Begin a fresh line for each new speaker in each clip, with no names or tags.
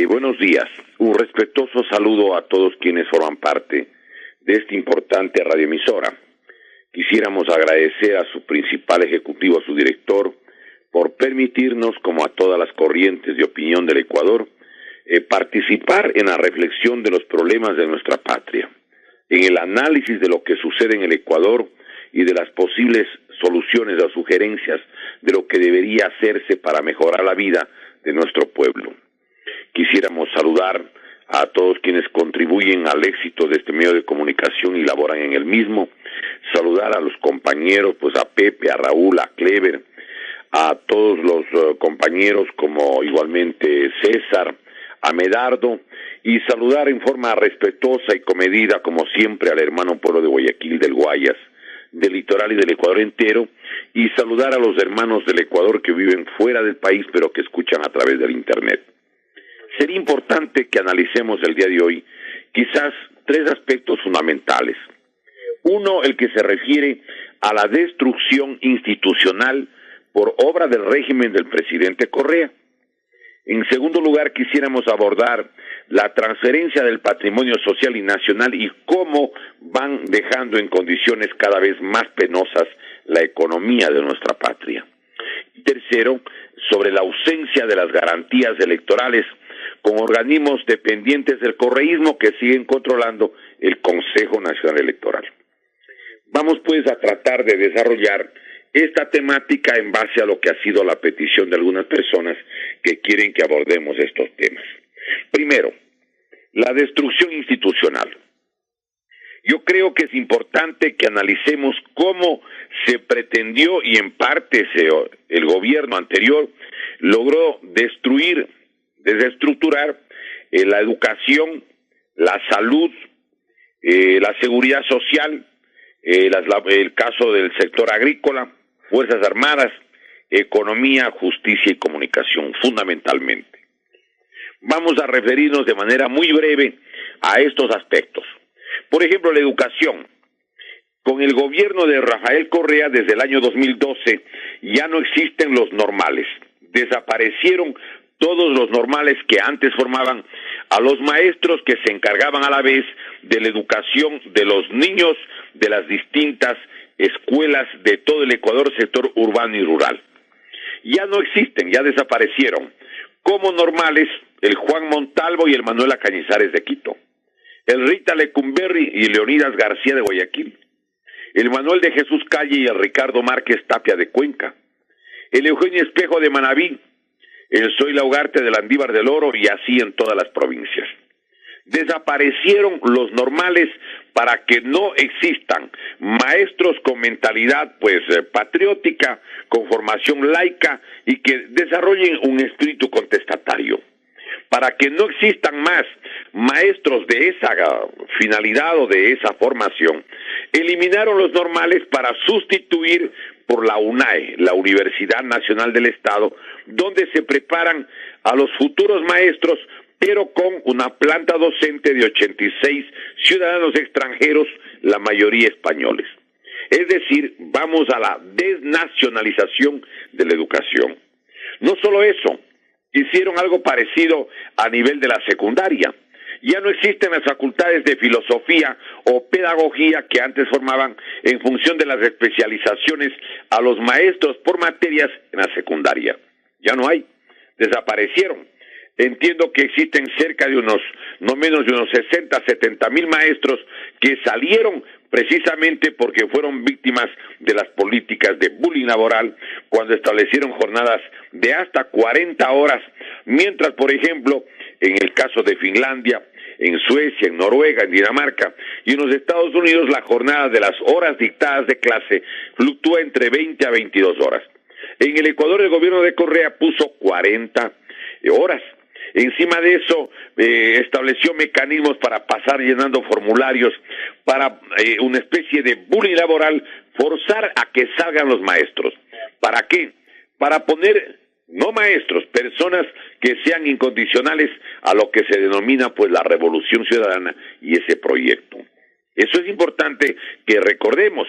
Buenos días. Un respetuoso saludo a todos quienes forman parte de esta importante radioemisora. Quisiéramos agradecer a su principal ejecutivo, a su director, por permitirnos, como a todas las corrientes de opinión del Ecuador, participar en la reflexión de los problemas de nuestra patria, en el análisis de lo que sucede en el Ecuador y de las posibles soluciones o sugerencias de lo que debería hacerse para mejorar la vida de nuestro pueblo. Quisiéramos saludar a todos quienes contribuyen al éxito de este medio de comunicación y laboran en el mismo, saludar a los compañeros, pues a Pepe, a Raúl, a Clever, a todos los compañeros como igualmente César, a Medardo, y saludar en forma respetuosa y comedida, como siempre, al hermano pueblo de Guayaquil, del Guayas, del litoral y del Ecuador entero, y saludar a los hermanos del Ecuador que viven fuera del país, pero que escuchan a través del Internet. Sería importante que analicemos el día de hoy quizás tres aspectos fundamentales. Uno, el que se refiere a la destrucción institucional por obra del régimen del presidente Correa. En segundo lugar, quisiéramos abordar la transferencia del patrimonio social y nacional y cómo van dejando en condiciones cada vez más penosas la economía de nuestra patria. Y tercero, sobre la ausencia de las garantías electorales con organismos dependientes del correísmo que siguen controlando el Consejo Nacional Electoral. Vamos pues a tratar de desarrollar esta temática en base a lo que ha sido la petición de algunas personas que quieren que abordemos estos temas. Primero, la destrucción institucional. Yo creo que es importante que analicemos cómo se pretendió y en parte el gobierno anterior logró desestructurar la educación, la salud, la seguridad social, el caso del sector agrícola, Fuerzas Armadas, economía, justicia y comunicación, fundamentalmente. Vamos a referirnos de manera muy breve a estos aspectos. Por ejemplo, la educación. Con el gobierno de Rafael Correa, desde el año 2012, ya no existen los normales. Desaparecieron todos los normales que antes formaban a los maestros que se encargaban a la vez de la educación de los niños de las distintas escuelas de todo el Ecuador, sector urbano y rural. Ya no existen, ya desaparecieron. Como normales, el Juan Montalvo y el Manuela Cañizares de Quito, el Rita Lecumberri y Leonidas García de Guayaquil, el Manuel de Jesús Calle y el Ricardo Márquez Tapia de Cuenca, el Eugenio Espejo de Manabí, el Zoila Ugarte del Andívar del Oro y así en todas las provincias. Desaparecieron los normales para que no existan maestros con mentalidad patriótica, con formación laica y que desarrollen un espíritu contestatario. Para que no existan más maestros de esa finalidad o de esa formación, eliminaron los normales para sustituir por la UNAE, la Universidad Nacional del Estado, donde se preparan a los futuros maestros, pero con una planta docente de 86 ciudadanos extranjeros, la mayoría españoles. Es decir, vamos a la desnacionalización de la educación. No solo eso, hicieron algo parecido a nivel de la secundaria. Ya no existen las facultades de filosofía o pedagogía que antes formaban en función de las especializaciones a los maestros por materias en la secundaria. Ya no hay, desaparecieron. Entiendo que existen cerca de no menos de unos 60, 70 mil maestros que salieron precisamente porque fueron víctimas de las políticas de bullying laboral cuando establecieron jornadas de hasta 40 horas, mientras, por ejemplo, en el caso de Finlandia, en Suecia, en Noruega, en Dinamarca y en los Estados Unidos, la jornada de las horas dictadas de clase fluctúa entre 20 a 22 horas. En el Ecuador, el gobierno de Correa puso 40 horas. Encima de eso, estableció mecanismos para pasar llenando formularios, para una especie de bullying laboral, forzar a que salgan los maestros. ¿Para qué? Para poner, no maestros, personas que sean incondicionales a lo que se denomina la revolución ciudadana y ese proyecto. Eso es importante que recordemos.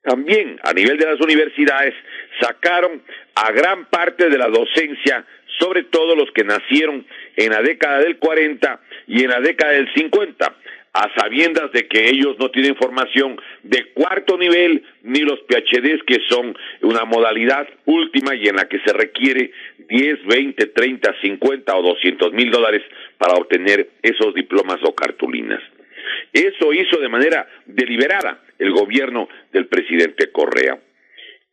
También, a nivel de las universidades, sacaron a gran parte de la docencia sobre todo los que nacieron en la década del 40 y en la década del 50, a sabiendas de que ellos no tienen formación de cuarto nivel ni los PhDs, que son una modalidad última y en la que se requiere 10, 20, 30, 50 o $200,000 para obtener esos diplomas o cartulinas. Eso hizo de manera deliberada el gobierno del presidente Correa.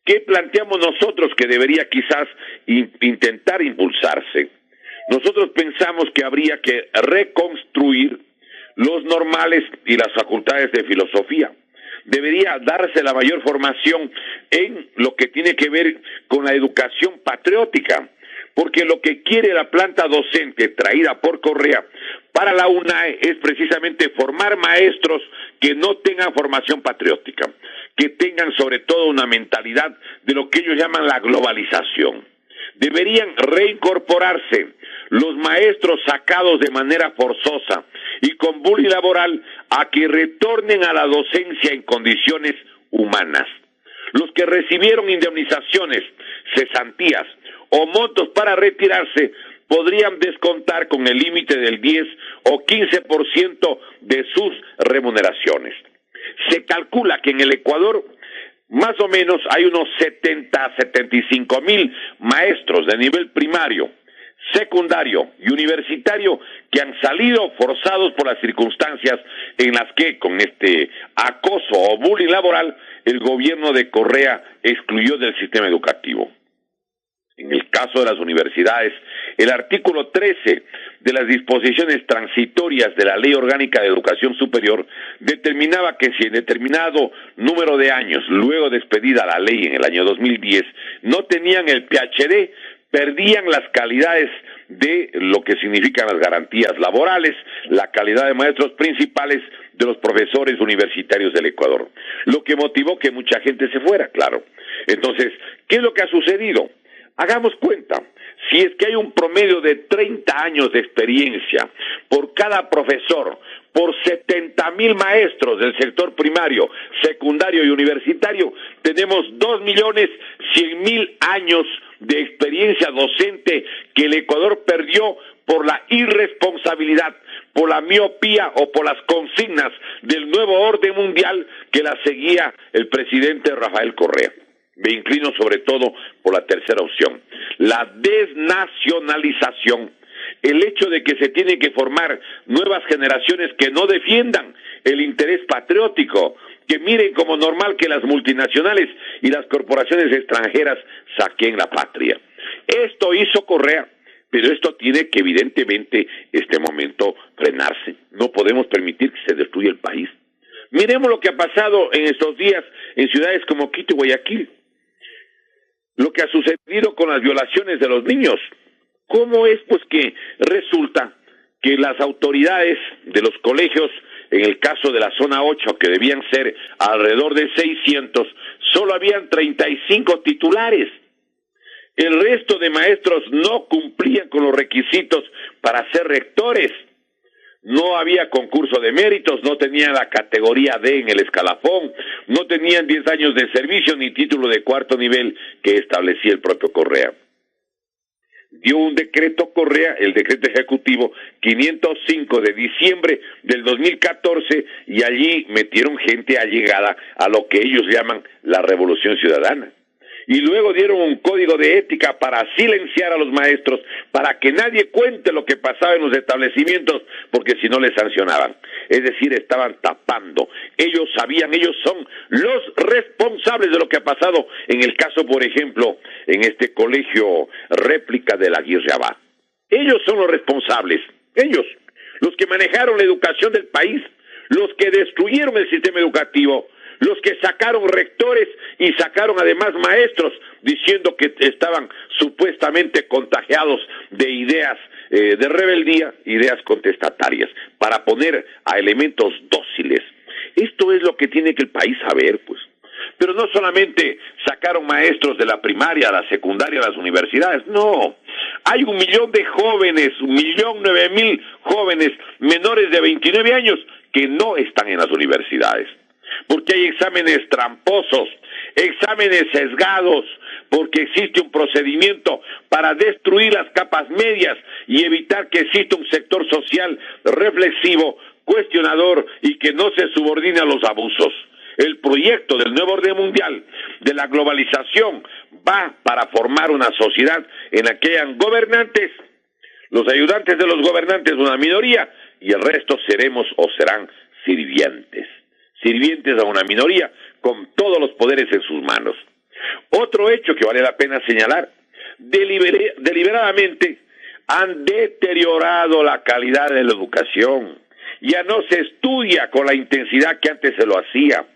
¿Qué planteamos nosotros que debería quizás intentar impulsarse? Nosotros pensamos que habría que reconstruir los normales y las facultades de filosofía. Debería darse la mayor formación en lo que tiene que ver con la educación patriótica, porque lo que quiere la planta docente traída por Correa para la UNAE es precisamente formar maestros que no tengan formación patriótica, que tengan sobre todo una mentalidad de lo que ellos llaman la globalización. Deberían reincorporarse los maestros sacados de manera forzosa y con bullying laboral a que retornen a la docencia en condiciones humanas. Los que recibieron indemnizaciones, cesantías o montos para retirarse podrían descontar con el límite del 10 o 15% de sus remuneraciones. Se calcula que en el Ecuador más o menos hay unos 75,000 maestros de nivel primario, secundario y universitario que han salido forzados por las circunstancias en las que, con este acoso o bullying laboral, el gobierno de Correa excluyó del sistema educativo. En el caso de las universidades, el artículo 13 de las disposiciones transitorias de la Ley Orgánica de Educación Superior determinaba que si en determinado número de años, luego de expedida la ley en el año 2010, no tenían el PhD, perdían las calidades de lo que significan las garantías laborales, la calidad de maestros principales de los profesores universitarios del Ecuador, lo que motivó que mucha gente se fuera, claro. Entonces, ¿qué es lo que ha sucedido? Hagamos cuenta, si es que hay un promedio de 30 años de experiencia por cada profesor, por 70,000 maestros del sector primario, secundario y universitario, tenemos 2,100,000 años de experiencia docente que el Ecuador perdió por la irresponsabilidad, por la miopía o por las consignas del nuevo orden mundial que la seguía el presidente Rafael Correa. Me inclino sobre todo por la tercera opción, la desnacionalización, el hecho de que se tienen que formar nuevas generaciones que no defiendan el interés patriótico, que miren como normal que las multinacionales y las corporaciones extranjeras saquen la patria. Esto hizo Correa, pero esto tiene que evidentemente este momento frenarse. No podemos permitir que se destruya el país. Miremos lo que ha pasado en estos días en ciudades como Quito y Guayaquil. Lo que ha sucedido con las violaciones de los niños. ¿Cómo es pues que resulta que las autoridades de los colegios, en el caso de la zona 8, que debían ser alrededor de 600, solo habían 35 titulares? El resto de maestros no cumplían con los requisitos para ser rectores. No había concurso de méritos, no tenían la categoría D en el escalafón, no tenían 10 años de servicio ni título de cuarto nivel que establecía el propio Correa. Dio un decreto Correa, el decreto ejecutivo 505 de diciembre del 2014, y allí metieron gente allegada a lo que ellos llaman la Revolución Ciudadana. Y luego dieron un código de ética para silenciar a los maestros, para que nadie cuente lo que pasaba en los establecimientos, porque si no les sancionaban. Es decir, estaban tapando. Ellos sabían, ellos son los responsables de lo que ha pasado en el caso, por ejemplo, en este colegio réplica de la Aguirre Abad. Ellos son los responsables, ellos, los que manejaron la educación del país, los que destruyeron el sistema educativo, los que sacaron rectores y sacaron además maestros diciendo que estaban supuestamente contagiados de ideas de rebeldía, ideas contestatarias, para poner a elementos dóciles. Esto es lo que tiene que el país saber, pues. Pero no solamente sacaron maestros de la primaria, a la secundaria, a las universidades, no. Hay 1,000,000 de jóvenes, 1,009,000 jóvenes menores de 29 años que no están en las universidades. Porque hay exámenes tramposos, exámenes sesgados, porque existe un procedimiento para destruir las capas medias y evitar que exista un sector social reflexivo, cuestionador y que no se subordine a los abusos. El proyecto del nuevo orden mundial, de la globalización, va para formar una sociedad en la que hayan gobernantes, los ayudantes de los gobernantes, una minoría, y el resto seremos o serán sirvientes a una minoría con todos los poderes en sus manos. Otro hecho que vale la pena señalar, deliberadamente han deteriorado la calidad de la educación. Ya no se estudia con la intensidad que antes se lo hacía.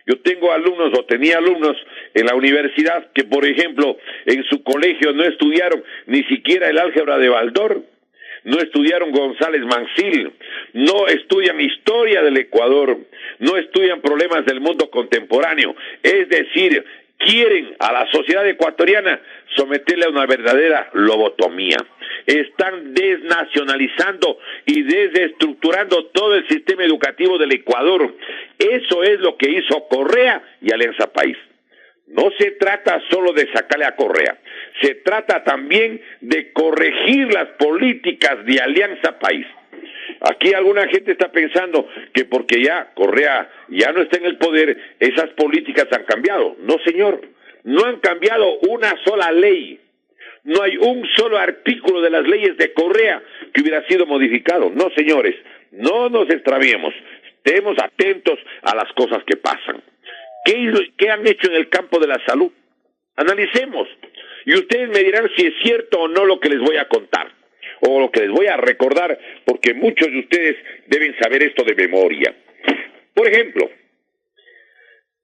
Yo tengo alumnos o tenía alumnos en la universidad que, por ejemplo, en su colegio no estudiaron ni siquiera el álgebra de Baldor, no estudiaron González Mansil, no estudian historia del Ecuador, no estudian problemas del mundo contemporáneo. Es decir, quieren a la sociedad ecuatoriana someterle a una verdadera lobotomía. Están desnacionalizando y desestructurando todo el sistema educativo del Ecuador. Eso es lo que hizo Correa y Alianza País. No se trata solo de sacarle a Correa, se trata también de corregir las políticas de Alianza País. Aquí alguna gente está pensando que porque ya Correa ya no está en el poder, esas políticas han cambiado. No, señor, no han cambiado una sola ley. No hay un solo artículo de las leyes de Correa que hubiera sido modificado. No, señores, no nos extraviemos, estemos atentos a las cosas que pasan. ¿Qué han hecho en el campo de la salud? Analicemos. Y ustedes me dirán si es cierto o no lo que les voy a contar, o lo que les voy a recordar, porque muchos de ustedes deben saber esto de memoria. Por ejemplo,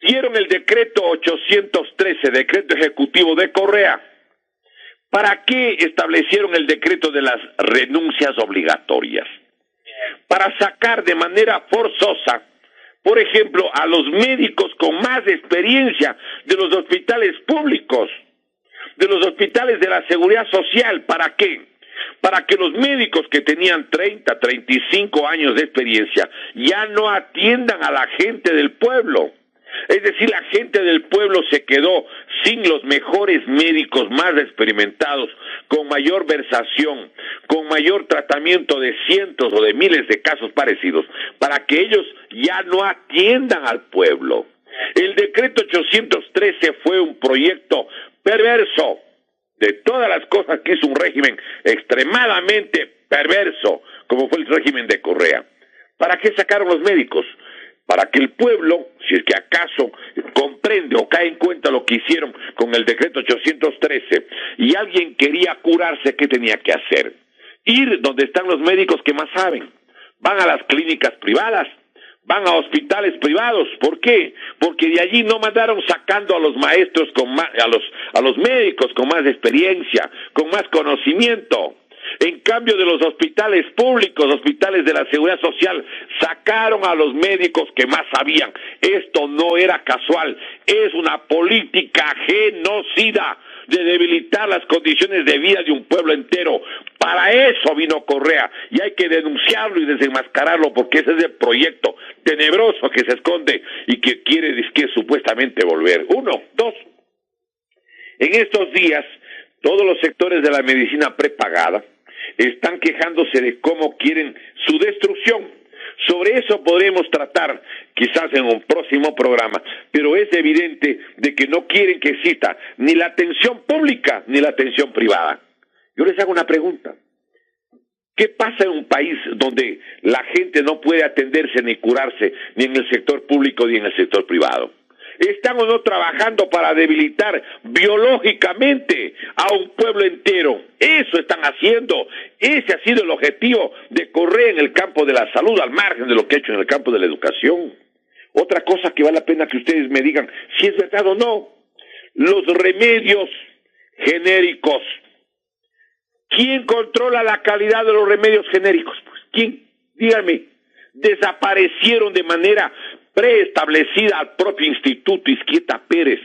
dieron el decreto 813, decreto ejecutivo de Correa. ¿Para qué establecieron el decreto de las renuncias obligatorias? Para sacar de manera forzosa, por ejemplo, a los médicos con más experiencia de los hospitales públicos, de los hospitales de la Seguridad Social. ¿Para qué? Para que los médicos que tenían 30, 35 años de experiencia ya no atiendan a la gente del pueblo. Es decir, la gente del pueblo se quedó sin los mejores médicos más experimentados, con mayor versación, con mayor tratamiento de cientos o de miles de casos parecidos, para que ellos ya no atiendan al pueblo. El decreto 813 fue un proyecto perverso, de todas las cosas que hizo un régimen extremadamente perverso, como fue el régimen de Correa. ¿Para qué sacaron los médicos? Para que el pueblo, si es que acaso comprende o cae en cuenta lo que hicieron con el decreto 813, y alguien quería curarse, ¿qué tenía que hacer? Ir donde están los médicos que más saben. Van a las clínicas privadas, van a hospitales privados. ¿Por qué? Porque de allí no mandaron sacando a los maestros a los médicos con más experiencia, con más conocimiento. En cambio, de los hospitales públicos, hospitales de la Seguridad Social, sacaron a los médicos que más sabían. Esto no era casual, es una política genocida de debilitar las condiciones de vida de un pueblo entero. Para eso vino Correa, y hay que denunciarlo y desenmascararlo, porque ese es el proyecto tenebroso que se esconde y que quiere supuestamente volver. 1, 2. En estos días, todos los sectores de la medicina prepagada están quejándose de cómo quieren su destrucción. Sobre eso podremos tratar quizás en un próximo programa, pero es evidente de que no quieren que exista ni la atención pública ni la atención privada. Yo les hago una pregunta. ¿Qué pasa en un país donde la gente no puede atenderse ni curarse ni en el sector público ni en el sector privado? ¿Están o no trabajando para debilitar biológicamente a un pueblo entero? Eso están haciendo. Ese ha sido el objetivo de Correa en el campo de la salud, al margen de lo que ha hecho en el campo de la educación. Otra cosa que vale la pena que ustedes me digan si es verdad o no. Los remedios genéricos. ¿Quién controla la calidad de los remedios genéricos? Pues, ¿quién? Díganme. Desaparecieron de manera preestablecida al propio Instituto Izquieta Pérez,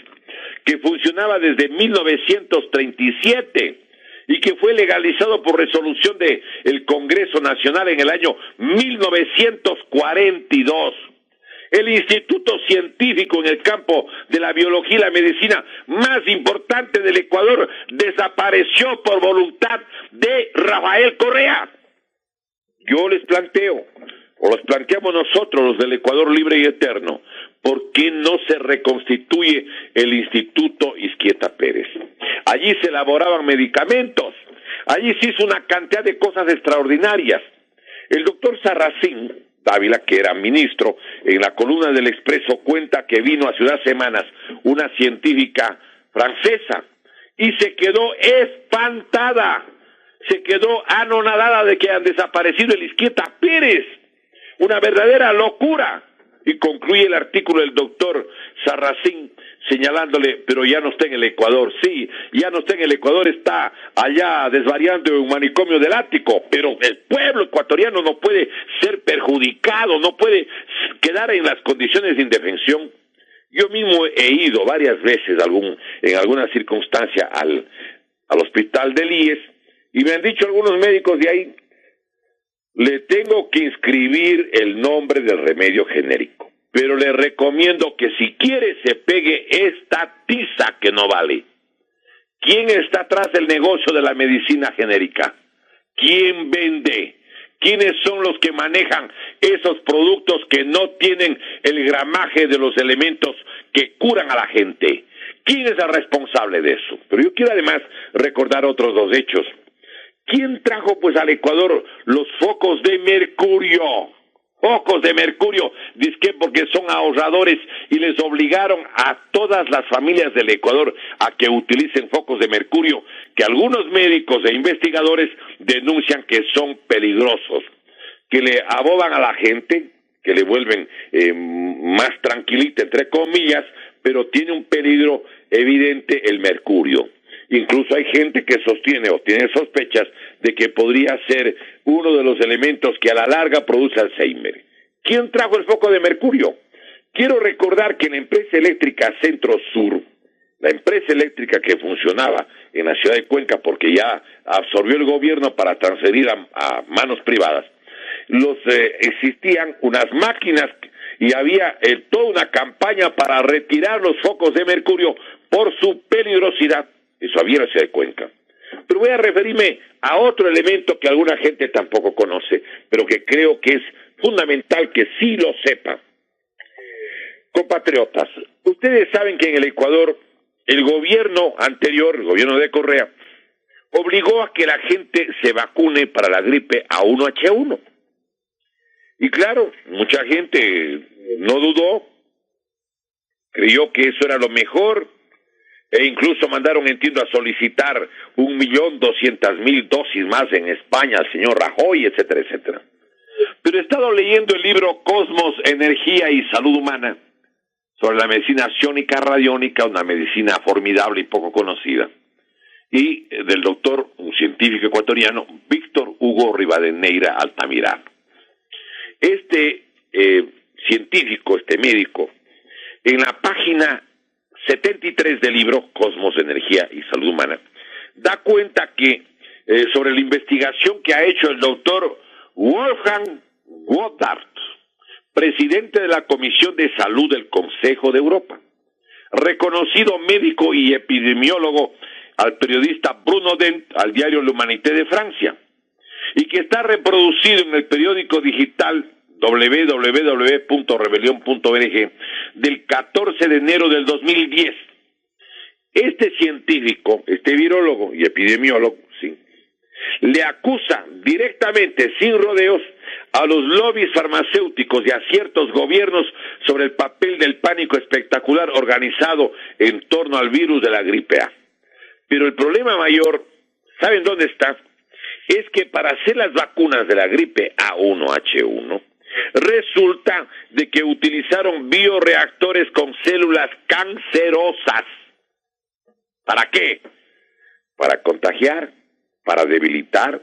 que funcionaba desde 1937 y que fue legalizado por resolución del Congreso Nacional en el año 1942. El instituto científico en el campo de la biología y la medicina más importante del Ecuador desapareció por voluntad de Rafael Correa. Yo les planteo, o los planteamos nosotros, los del Ecuador Libre y Eterno, ¿por qué no se reconstituye el Instituto Izquieta Pérez? Allí se elaboraban medicamentos, allí se hizo una cantidad de cosas extraordinarias. El doctor Sarracín Dávila, que era ministro, en la columna del Expreso cuenta que vino hace unas semanas una científica francesa y se quedó espantada, se quedó anonadada de que han desaparecido el Izquieta Pérez, una verdadera locura. Y concluye el artículo del doctor Sarracín señalándole, pero ya no está en el Ecuador. Sí, ya no está en el Ecuador, está allá desvariando en un manicomio del Ático, pero el pueblo ecuatoriano no puede ser perjudicado, no puede quedar en las condiciones de indefensión. Yo mismo he ido varias veces en alguna circunstancia al hospital del IES y me han dicho algunos médicos de ahí, le tengo que inscribir el nombre del remedio genérico, pero le recomiendo que si quiere se pegue esta tiza que no vale. ¿Quién está atrás del negocio de la medicina genérica? ¿Quién vende? ¿Quiénes son los que manejan esos productos que no tienen el gramaje de los elementos que curan a la gente? ¿Quién es el responsable de eso? Pero yo quiero además recordar otros dos hechos. ¿Quién trajo pues al Ecuador los focos de mercurio? Focos de mercurio, dizque porque son ahorradores y les obligaron a todas las familias del Ecuador a que utilicen focos de mercurio, que algunos médicos e investigadores denuncian que son peligrosos, que le aboban a la gente, que le vuelven más tranquilita, entre comillas, pero tiene un peligro evidente el mercurio. Incluso hay gente que sostiene o tiene sospechas de que podría ser uno de los elementos que a la larga produce Alzheimer. ¿Quién trajo el foco de mercurio? Quiero recordar que la empresa eléctrica Centro Sur, la empresa eléctrica que funcionaba en la ciudad de Cuenca porque ya absorbió el gobierno para transferir a manos privadas, existían unas máquinas y había toda una campaña para retirar los focos de mercurio por su peligrosidad. Eso había en la ciudad de Cuenca. Pero voy a referirme a otro elemento que alguna gente tampoco conoce, pero que creo que es fundamental que sí lo sepa. Compatriotas, ustedes saben que en el Ecuador el gobierno anterior, el gobierno de Correa, obligó a que la gente se vacune para la gripe A1H1. Y claro, mucha gente no dudó, creyó que eso era lo mejor, e incluso mandaron, entiendo, a solicitar 1.200.000 dosis más en España al señor Rajoy, etcétera, etcétera. Pero he estado leyendo el libro Cosmos, Energía y Salud Humana sobre la medicina ciónica radiónica, una medicina formidable y poco conocida, y del doctor, un científico ecuatoriano, Víctor Hugo Rivadeneira Altamirano. Este científico, este médico, en la página 73 del libro Cosmos, Energía y Salud Humana, da cuenta que sobre la investigación que ha hecho el doctor Wolfgang Wodardt, presidente de la Comisión de Salud del Consejo de Europa, reconocido médico y epidemiólogo, al periodista Bruno Dent, al diario L'Humanité de Francia, y que está reproducido en el periódico digital www.rebelion.org del 14 de enero del 2010. Este científico, este virólogo y epidemiólogo, sí, le acusa directamente, sin rodeos, a los lobbies farmacéuticos y a ciertos gobiernos sobre el papel del pánico espectacular organizado en torno al virus de la gripe A. Pero el problema mayor, ¿saben dónde está? Es que para hacer las vacunas de la gripe A1H1, resulta de que utilizaron bioreactores con células cancerosas. ¿Para qué? Para contagiar, para debilitar,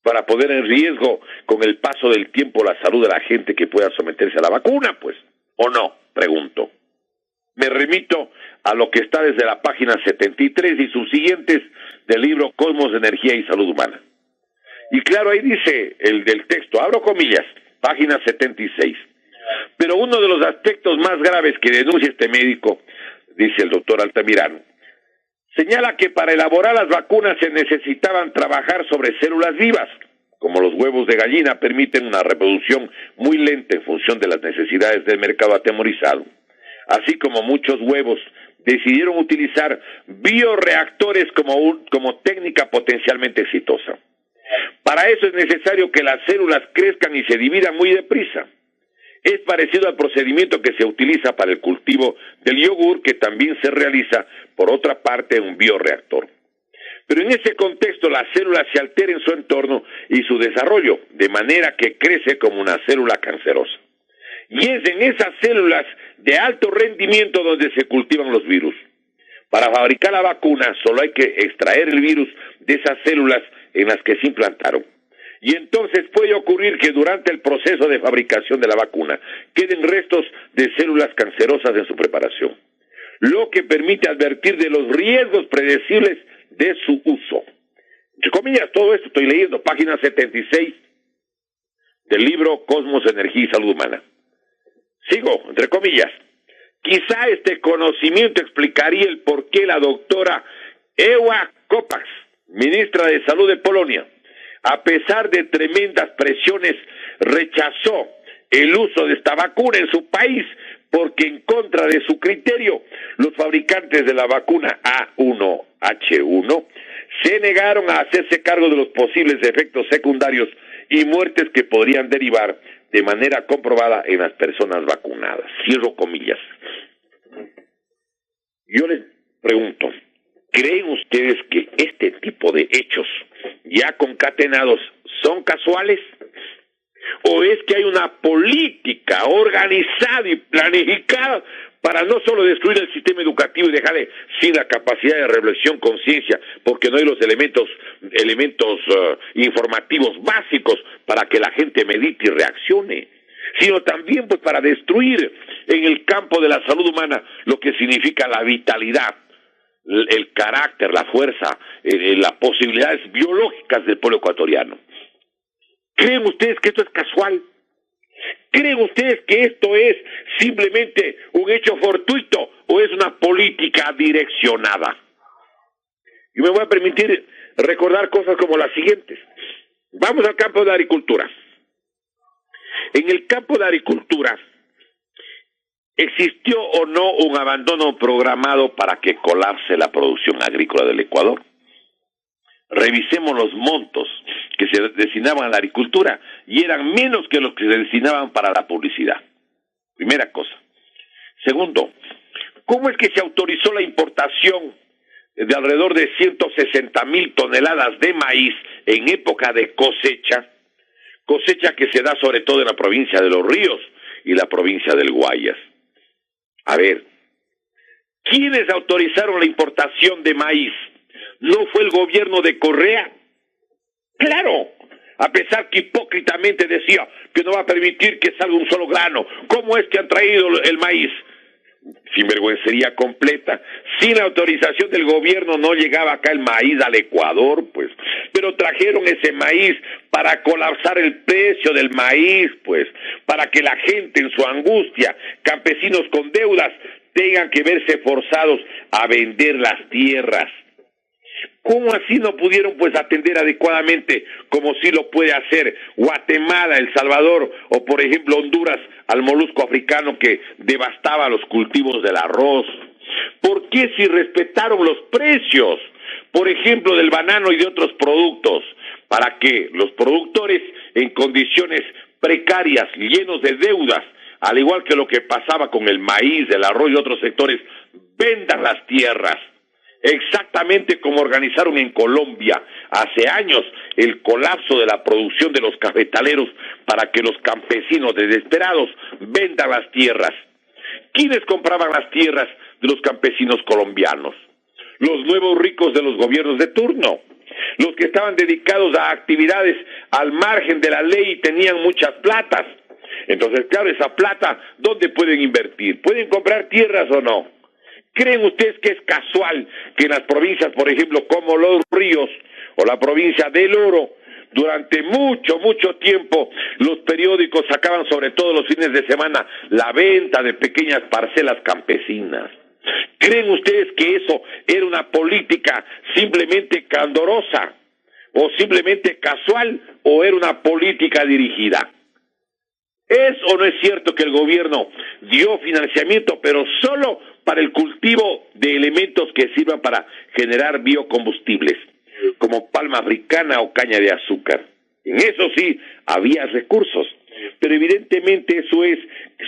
para poner en riesgo con el paso del tiempo la salud de la gente que pueda someterse a la vacuna, pues, ¿o no? Pregunto. Me remito a lo que está desde la página 73 y subsiguientes del libro Cosmos, Energía y Salud Humana. Y claro, ahí dice el del texto, abro comillas, página 76. Pero uno de los aspectos más graves que denuncia este médico, dice el doctor Altamirano, señala que para elaborar las vacunas se necesitaban trabajar sobre células vivas, como los huevos de gallina permiten una reproducción muy lenta en función de las necesidades del mercado atemorizado. Así como muchos huevos decidieron utilizar bioreactores como técnica potencialmente exitosa. Para eso es necesario que las células crezcan y se dividan muy deprisa. Es parecido al procedimiento que se utiliza para el cultivo del yogur, que también se realiza, por otra parte, en un bioreactor. Pero en ese contexto las células se alteran en su entorno y su desarrollo, de manera que crece como una célula cancerosa. Y es en esas células de alto rendimiento donde se cultivan los virus. Para fabricar la vacuna solo hay que extraer el virus de esas células en las que se implantaron. Y entonces puede ocurrir que durante el proceso de fabricación de la vacuna queden restos de células cancerosas en su preparación, lo que permite advertir de los riesgos predecibles de su uso. Entre comillas, todo esto estoy leyendo, página 76 del libro Cosmos, Energía y Salud Humana. Sigo, entre comillas. Quizá este conocimiento explicaría el por qué la doctora Ewa Kopacz, ministra de Salud de Polonia, a pesar de tremendas presiones, rechazó el uso de esta vacuna en su país, porque en contra de su criterio, los fabricantes de la vacuna A1H1 se negaron a hacerse cargo de los posibles efectos secundarios y muertes que podrían derivar de manera comprobada en las personas vacunadas. Cierro comillas. Yo les pregunto, ¿creen ustedes que este tipo de hechos ya concatenados son casuales? ¿O es que hay una política organizada y planificada para no solo destruir el sistema educativo y dejarle sin la capacidad de reflexión, conciencia, porque no hay los elementos informativos básicos para que la gente medite y reaccione, sino también pues para destruir en el campo de la salud humana lo que significa la vitalidad, el carácter, la fuerza, las posibilidades biológicas del pueblo ecuatoriano? ¿Creen ustedes que esto es casual? ¿Creen ustedes que esto es simplemente un hecho fortuito o es una política direccionada? Yo me voy a permitir recordar cosas como las siguientes. Vamos al campo de la agricultura. En el campo de la agricultura, ¿existió o no un abandono programado para que colapse la producción agrícola del Ecuador? Revisemos los montos que se destinaban a la agricultura y eran menos que los que se destinaban para la publicidad. Primera cosa. Segundo, ¿cómo es que se autorizó la importación de alrededor de 160,000 toneladas de maíz en época de cosecha? Cosecha que se da sobre todo en la provincia de Los Ríos y la provincia del Guayas. A ver, ¿quiénes autorizaron la importación de maíz? ¿No fue el gobierno de Correa? Claro, a pesar que hipócritamente decía que no va a permitir que salga un solo grano. ¿Cómo es que han traído el maíz? Sinvergüencería completa. Sin la autorización del gobierno no llegaba acá el maíz al Ecuador, pues. Pero trajeron ese maíz para colapsar el precio del maíz, pues. Para que la gente en su angustia, campesinos con deudas, tengan que verse forzados a vender las tierras. ¿Cómo así no pudieron pues atender adecuadamente como sí lo puede hacer Guatemala, El Salvador o por ejemplo Honduras al molusco africano que devastaba los cultivos del arroz? ¿Por qué si respetaron los precios, por ejemplo del banano y de otros productos, para que los productores en condiciones precarias, llenos de deudas, al igual que lo que pasaba con el maíz, el arroz y otros sectores, vendan las tierras? Exactamente como organizaron en Colombia hace años el colapso de la producción de los cafetaleros para que los campesinos desesperados vendan las tierras. ¿Quiénes compraban las tierras de los campesinos colombianos? Los nuevos ricos de los gobiernos de turno, los que estaban dedicados a actividades al margen de la ley y tenían muchas platas. Entonces, claro, esa plata, ¿dónde pueden invertir? ¿Pueden comprar tierras o no? ¿Creen ustedes que es casual que en las provincias, por ejemplo, como Los Ríos o la provincia del Oro, Durante mucho tiempo los periódicos sacaban, sobre todo los fines de semana, la venta de pequeñas parcelas campesinas. ¿Creen ustedes que eso era una política simplemente candorosa o simplemente casual o era una política dirigida? ¿Es o no es cierto que el gobierno dio financiamiento, pero solo para el cultivo de elementos que sirvan para generar biocombustibles, como palma africana o caña de azúcar? En eso sí había recursos, pero evidentemente eso es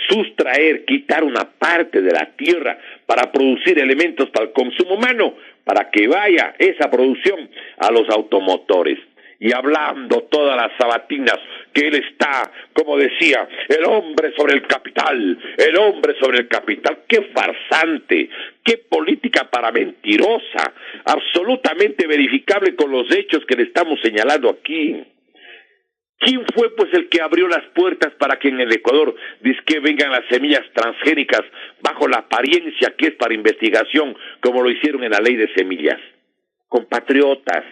sustraer, quitar una parte de la tierra para producir elementos para el consumo humano, para que vaya esa producción a los automotores. Y hablando todas las sabatinas que él está, como decía, el hombre sobre el capital, el hombre sobre el capital. ¡Qué farsante! ¡Qué política para mentirosa! Absolutamente verificable con los hechos que le estamos señalando aquí. ¿Quién fue pues el que abrió las puertas para que en el Ecuador dizque vengan las semillas transgénicas bajo la apariencia que es para investigación, como lo hicieron en la ley de semillas? Compatriotas,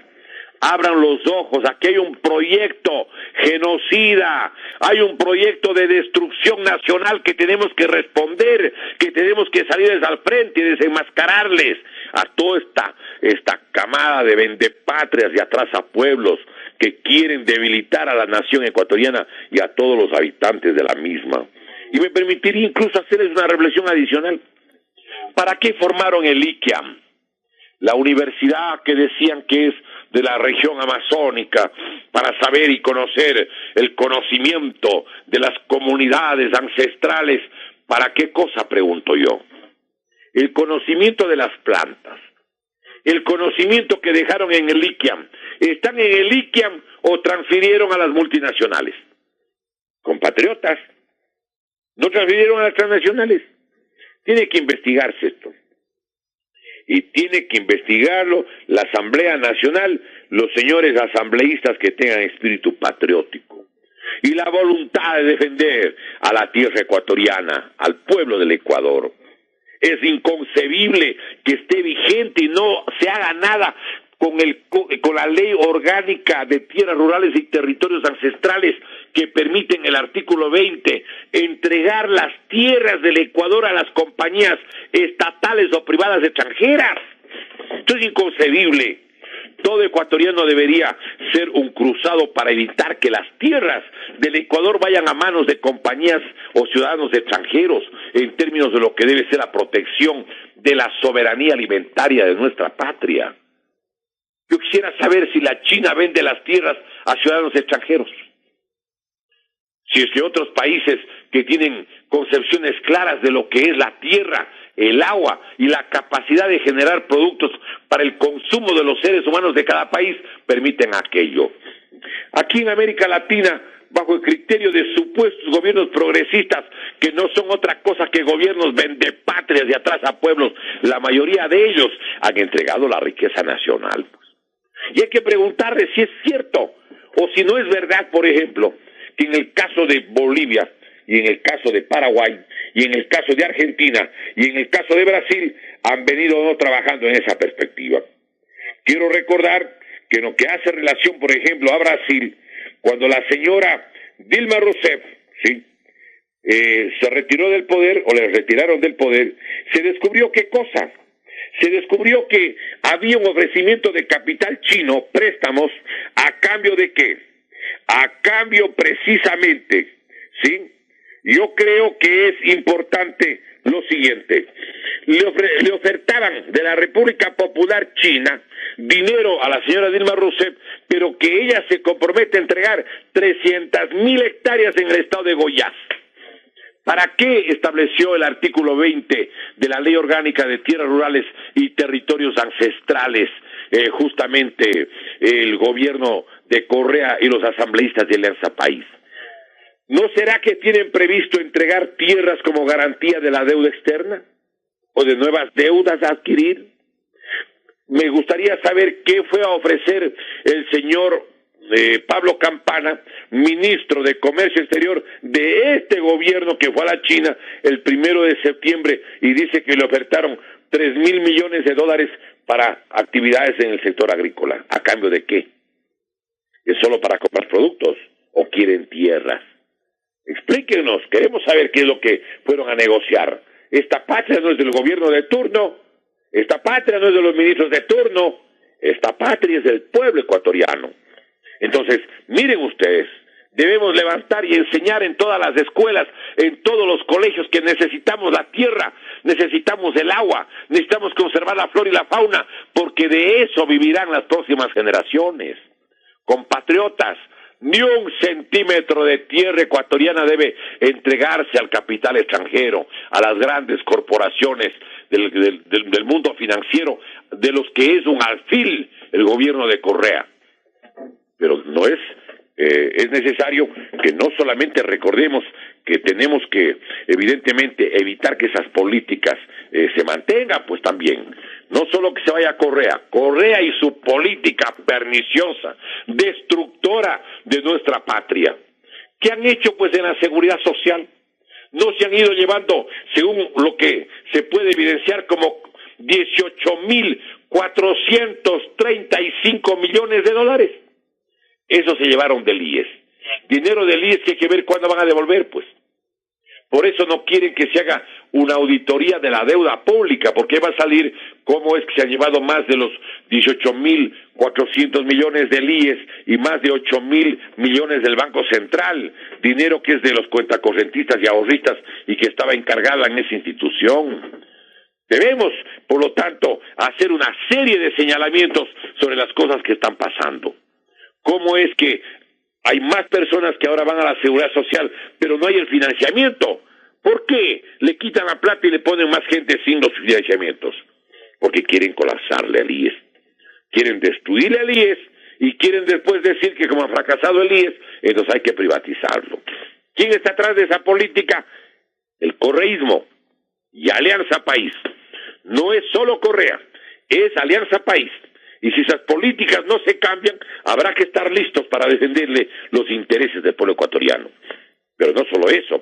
abran los ojos, aquí hay un proyecto genocida, hay un proyecto de destrucción nacional que tenemos que responder, que tenemos que salirles al frente y desenmascararles a toda esta camada de vendepatrias y atrasapueblos que quieren debilitar a la nación ecuatoriana y a todos los habitantes de la misma. Y me permitiría incluso hacerles una reflexión adicional. ¿Para qué formaron el ICAM? La universidad que decían que es de la región amazónica, para saber y conocer el conocimiento de las comunidades ancestrales. ¿Para qué cosa, pregunto yo? El conocimiento de las plantas, el conocimiento que dejaron en el ICAM. ¿Están en el ICAM o transfirieron a las multinacionales? Compatriotas, ¿no transfirieron a las transnacionales? Tiene que investigarse esto. Y tiene que investigarlo la Asamblea Nacional, los señores asambleístas que tengan espíritu patriótico y la voluntad de defender a la tierra ecuatoriana, al pueblo del Ecuador. Es inconcebible que esté vigente y no se haga nada con la ley orgánica de tierras rurales y territorios ancestrales que permiten el artículo 20 entregar las tierras del Ecuador a las compañías estatales o privadas extranjeras. Esto es inconcebible. Todo ecuatoriano debería ser un cruzado para evitar que las tierras del Ecuador vayan a manos de compañías o ciudadanos extranjeros en términos de lo que debe ser la protección de la soberanía alimentaria de nuestra patria. Yo quisiera saber si la China vende las tierras a ciudadanos extranjeros. Si es que otros países que tienen concepciones claras de lo que es la tierra, el agua y la capacidad de generar productos para el consumo de los seres humanos de cada país permiten aquello. Aquí en América Latina, bajo el criterio de supuestos gobiernos progresistas que no son otra cosa que gobiernos vendepatrias y atrasapueblos, la mayoría de ellos han entregado la riqueza nacional. Y hay que preguntarle si es cierto o si no es verdad, por ejemplo, que en el caso de Bolivia y en el caso de Paraguay y en el caso de Argentina y en el caso de Brasil han venido trabajando en esa perspectiva. Quiero recordar que en lo que hace relación, por ejemplo, a Brasil, cuando la señora Dilma Rousseff, ¿sí?, se retiró del poder o le retiraron del poder, se descubrió qué cosa. Se descubrió que había un ofrecimiento de capital chino, préstamos, ¿a cambio de qué? A cambio precisamente, ¿sí? Yo creo que es importante lo siguiente. Le ofertaban de la República Popular China dinero a la señora Dilma Rousseff, pero que ella se compromete a entregar 300,000 hectáreas en el estado de Goiás. ¿Para qué estableció el artículo 20 de la Ley Orgánica de Tierras Rurales y Territorios Ancestrales justamente el gobierno de Correa y los asambleístas de Alianza País? ¿No será que tienen previsto entregar tierras como garantía de la deuda externa o de nuevas deudas a adquirir? Me gustaría saber qué fue a ofrecer el señor Pablo Campana, ministro de Comercio Exterior de este gobierno que fue a la China el 1 de septiembre y dice que le ofertaron 3,000 millones de dólares para actividades en el sector agrícola. ¿A cambio de qué? ¿Es solo para comprar productos o quieren tierras? Explíquenos, queremos saber qué es lo que fueron a negociar. Esta patria no es del gobierno de turno, esta patria no es de los ministros de turno, esta patria es del pueblo ecuatoriano. Entonces, miren ustedes, debemos levantar y enseñar en todas las escuelas, en todos los colegios que necesitamos la tierra, necesitamos el agua, necesitamos conservar la flora y la fauna, porque de eso vivirán las próximas generaciones. Compatriotas, ni un centímetro de tierra ecuatoriana debe entregarse al capital extranjero, a las grandes corporaciones del mundo financiero, de los que es un alfil el gobierno de Correa. Pero no es necesario que no solamente recordemos que tenemos que evidentemente evitar que esas políticas se mantengan, pues también no solo que se vaya a Correa y su política perniciosa, destructora de nuestra patria. ¿Qué han hecho pues en la seguridad social? No se han ido llevando, según lo que se puede evidenciar, como 18.435 millones de dólares. Eso se llevaron del IES. Dinero del IES que hay que ver cuándo van a devolver, pues. Por eso no quieren que se haga una auditoría de la deuda pública, porque va a salir cómo es que se han llevado más de los 18.400 millones del IES y más de 8.000 millones del Banco Central, dinero que es de los cuentacorrentistas y ahorristas y que estaba encargada en esa institución. Debemos, por lo tanto, hacer una serie de señalamientos sobre las cosas que están pasando. ¿Cómo es que hay más personas que ahora van a la seguridad social, pero no hay el financiamiento? ¿Por qué le quitan la plata y le ponen más gente sin los financiamientos? Porque quieren colapsarle al IES, quieren destruirle al IES y quieren después decir que como ha fracasado el IES, entonces hay que privatizarlo. ¿Quién está atrás de esa política? El correísmo y Alianza País. No es solo Correa, es Alianza País. Y si esas políticas no se cambian, habrá que estar listos para defenderle los intereses del pueblo ecuatoriano. Pero no solo eso.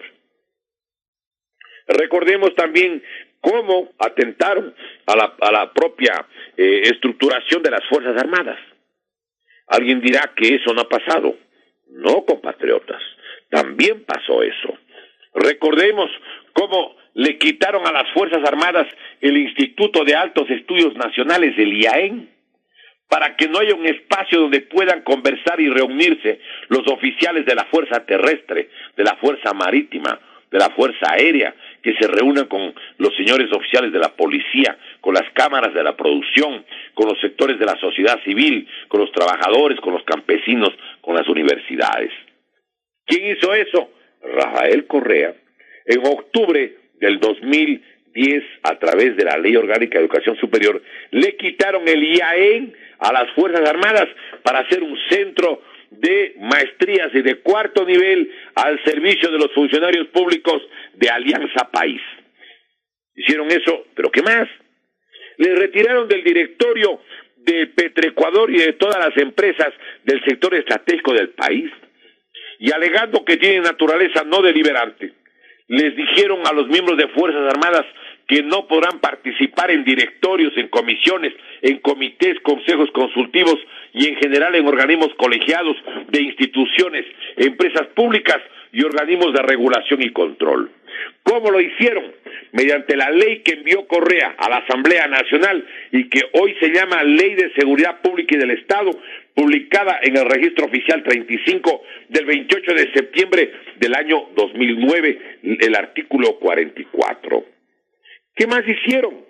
Recordemos también cómo atentaron a la propia estructuración de las Fuerzas Armadas. Alguien dirá que eso no ha pasado. No, compatriotas, también pasó eso. Recordemos cómo le quitaron a las Fuerzas Armadas el Instituto de Altos Estudios Nacionales, el IAEN, para que no haya un espacio donde puedan conversar y reunirse los oficiales de la Fuerza Terrestre, de la Fuerza Marítima, de la Fuerza Aérea, que se reúnan con los señores oficiales de la policía, con las cámaras de la producción, con los sectores de la sociedad civil, con los trabajadores, con los campesinos, con las universidades. ¿Quién hizo eso? Rafael Correa. En octubre del 2010, a través de la Ley Orgánica de Educación Superior, le quitaron el IAEN a las Fuerzas Armadas para hacer un centro de maestrías y de cuarto nivel al servicio de los funcionarios públicos de Alianza País. Hicieron eso, pero ¿qué más? Le retiraron del directorio de Petroecuador y de todas las empresas del sector estratégico del país, y alegando que tienen naturaleza no deliberante, les dijeron a los miembros de Fuerzas Armadas que no podrán participar en directorios, en comisiones, en comités, consejos consultivos y en general en organismos colegiados de instituciones, empresas públicas y organismos de regulación y control. ¿Cómo lo hicieron? Mediante la ley que envió Correa a la Asamblea Nacional y que hoy se llama Ley de Seguridad Pública y del Estado, publicada en el Registro Oficial 35 del 28 de septiembre del año 2009, el artículo 44. ¿Qué más hicieron?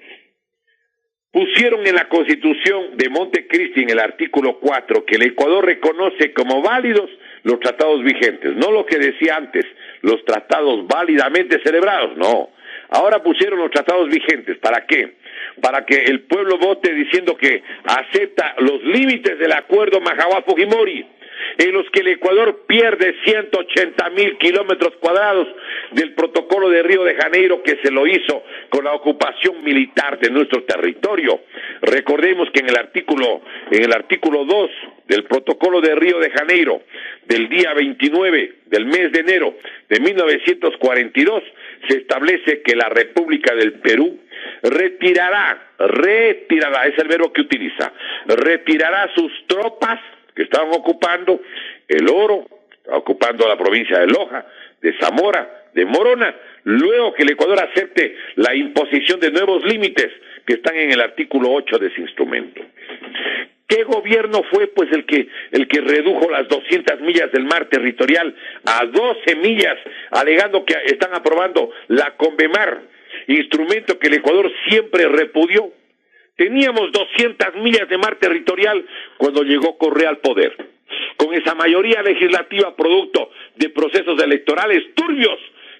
Pusieron en la Constitución de Montecristi, en el artículo 4, que el Ecuador reconoce como válidos los tratados vigentes, no lo que decía antes, los tratados válidamente celebrados, no. Ahora pusieron los tratados vigentes, ¿para qué? Para que el pueblo vote diciendo que acepta los límites del acuerdo Mahahual-Fujimori, en los que el Ecuador pierde 180.000 kilómetros cuadrados del protocolo de Río de Janeiro, que se lo hizo con la ocupación militar de nuestro territorio. Recordemos que en el artículo 2 del protocolo de Río de Janeiro, del día 29 del mes de enero de 1942, se establece que la República del Perú retirará, es el verbo que utiliza, retirará sus tropas que estaban ocupando el oro, ocupando la provincia de Loja, de Zamora, de Morona, luego que el Ecuador acepte la imposición de nuevos límites que están en el artículo 8 de ese instrumento. ¿Qué gobierno fue pues el que redujo las 200 millas del mar territorial a 12 millas, alegando que están aprobando la Convemar, instrumento que el Ecuador siempre repudió? Teníamos 200 millas de mar territorial cuando llegó Correa al poder, con esa mayoría legislativa producto de procesos electorales turbios.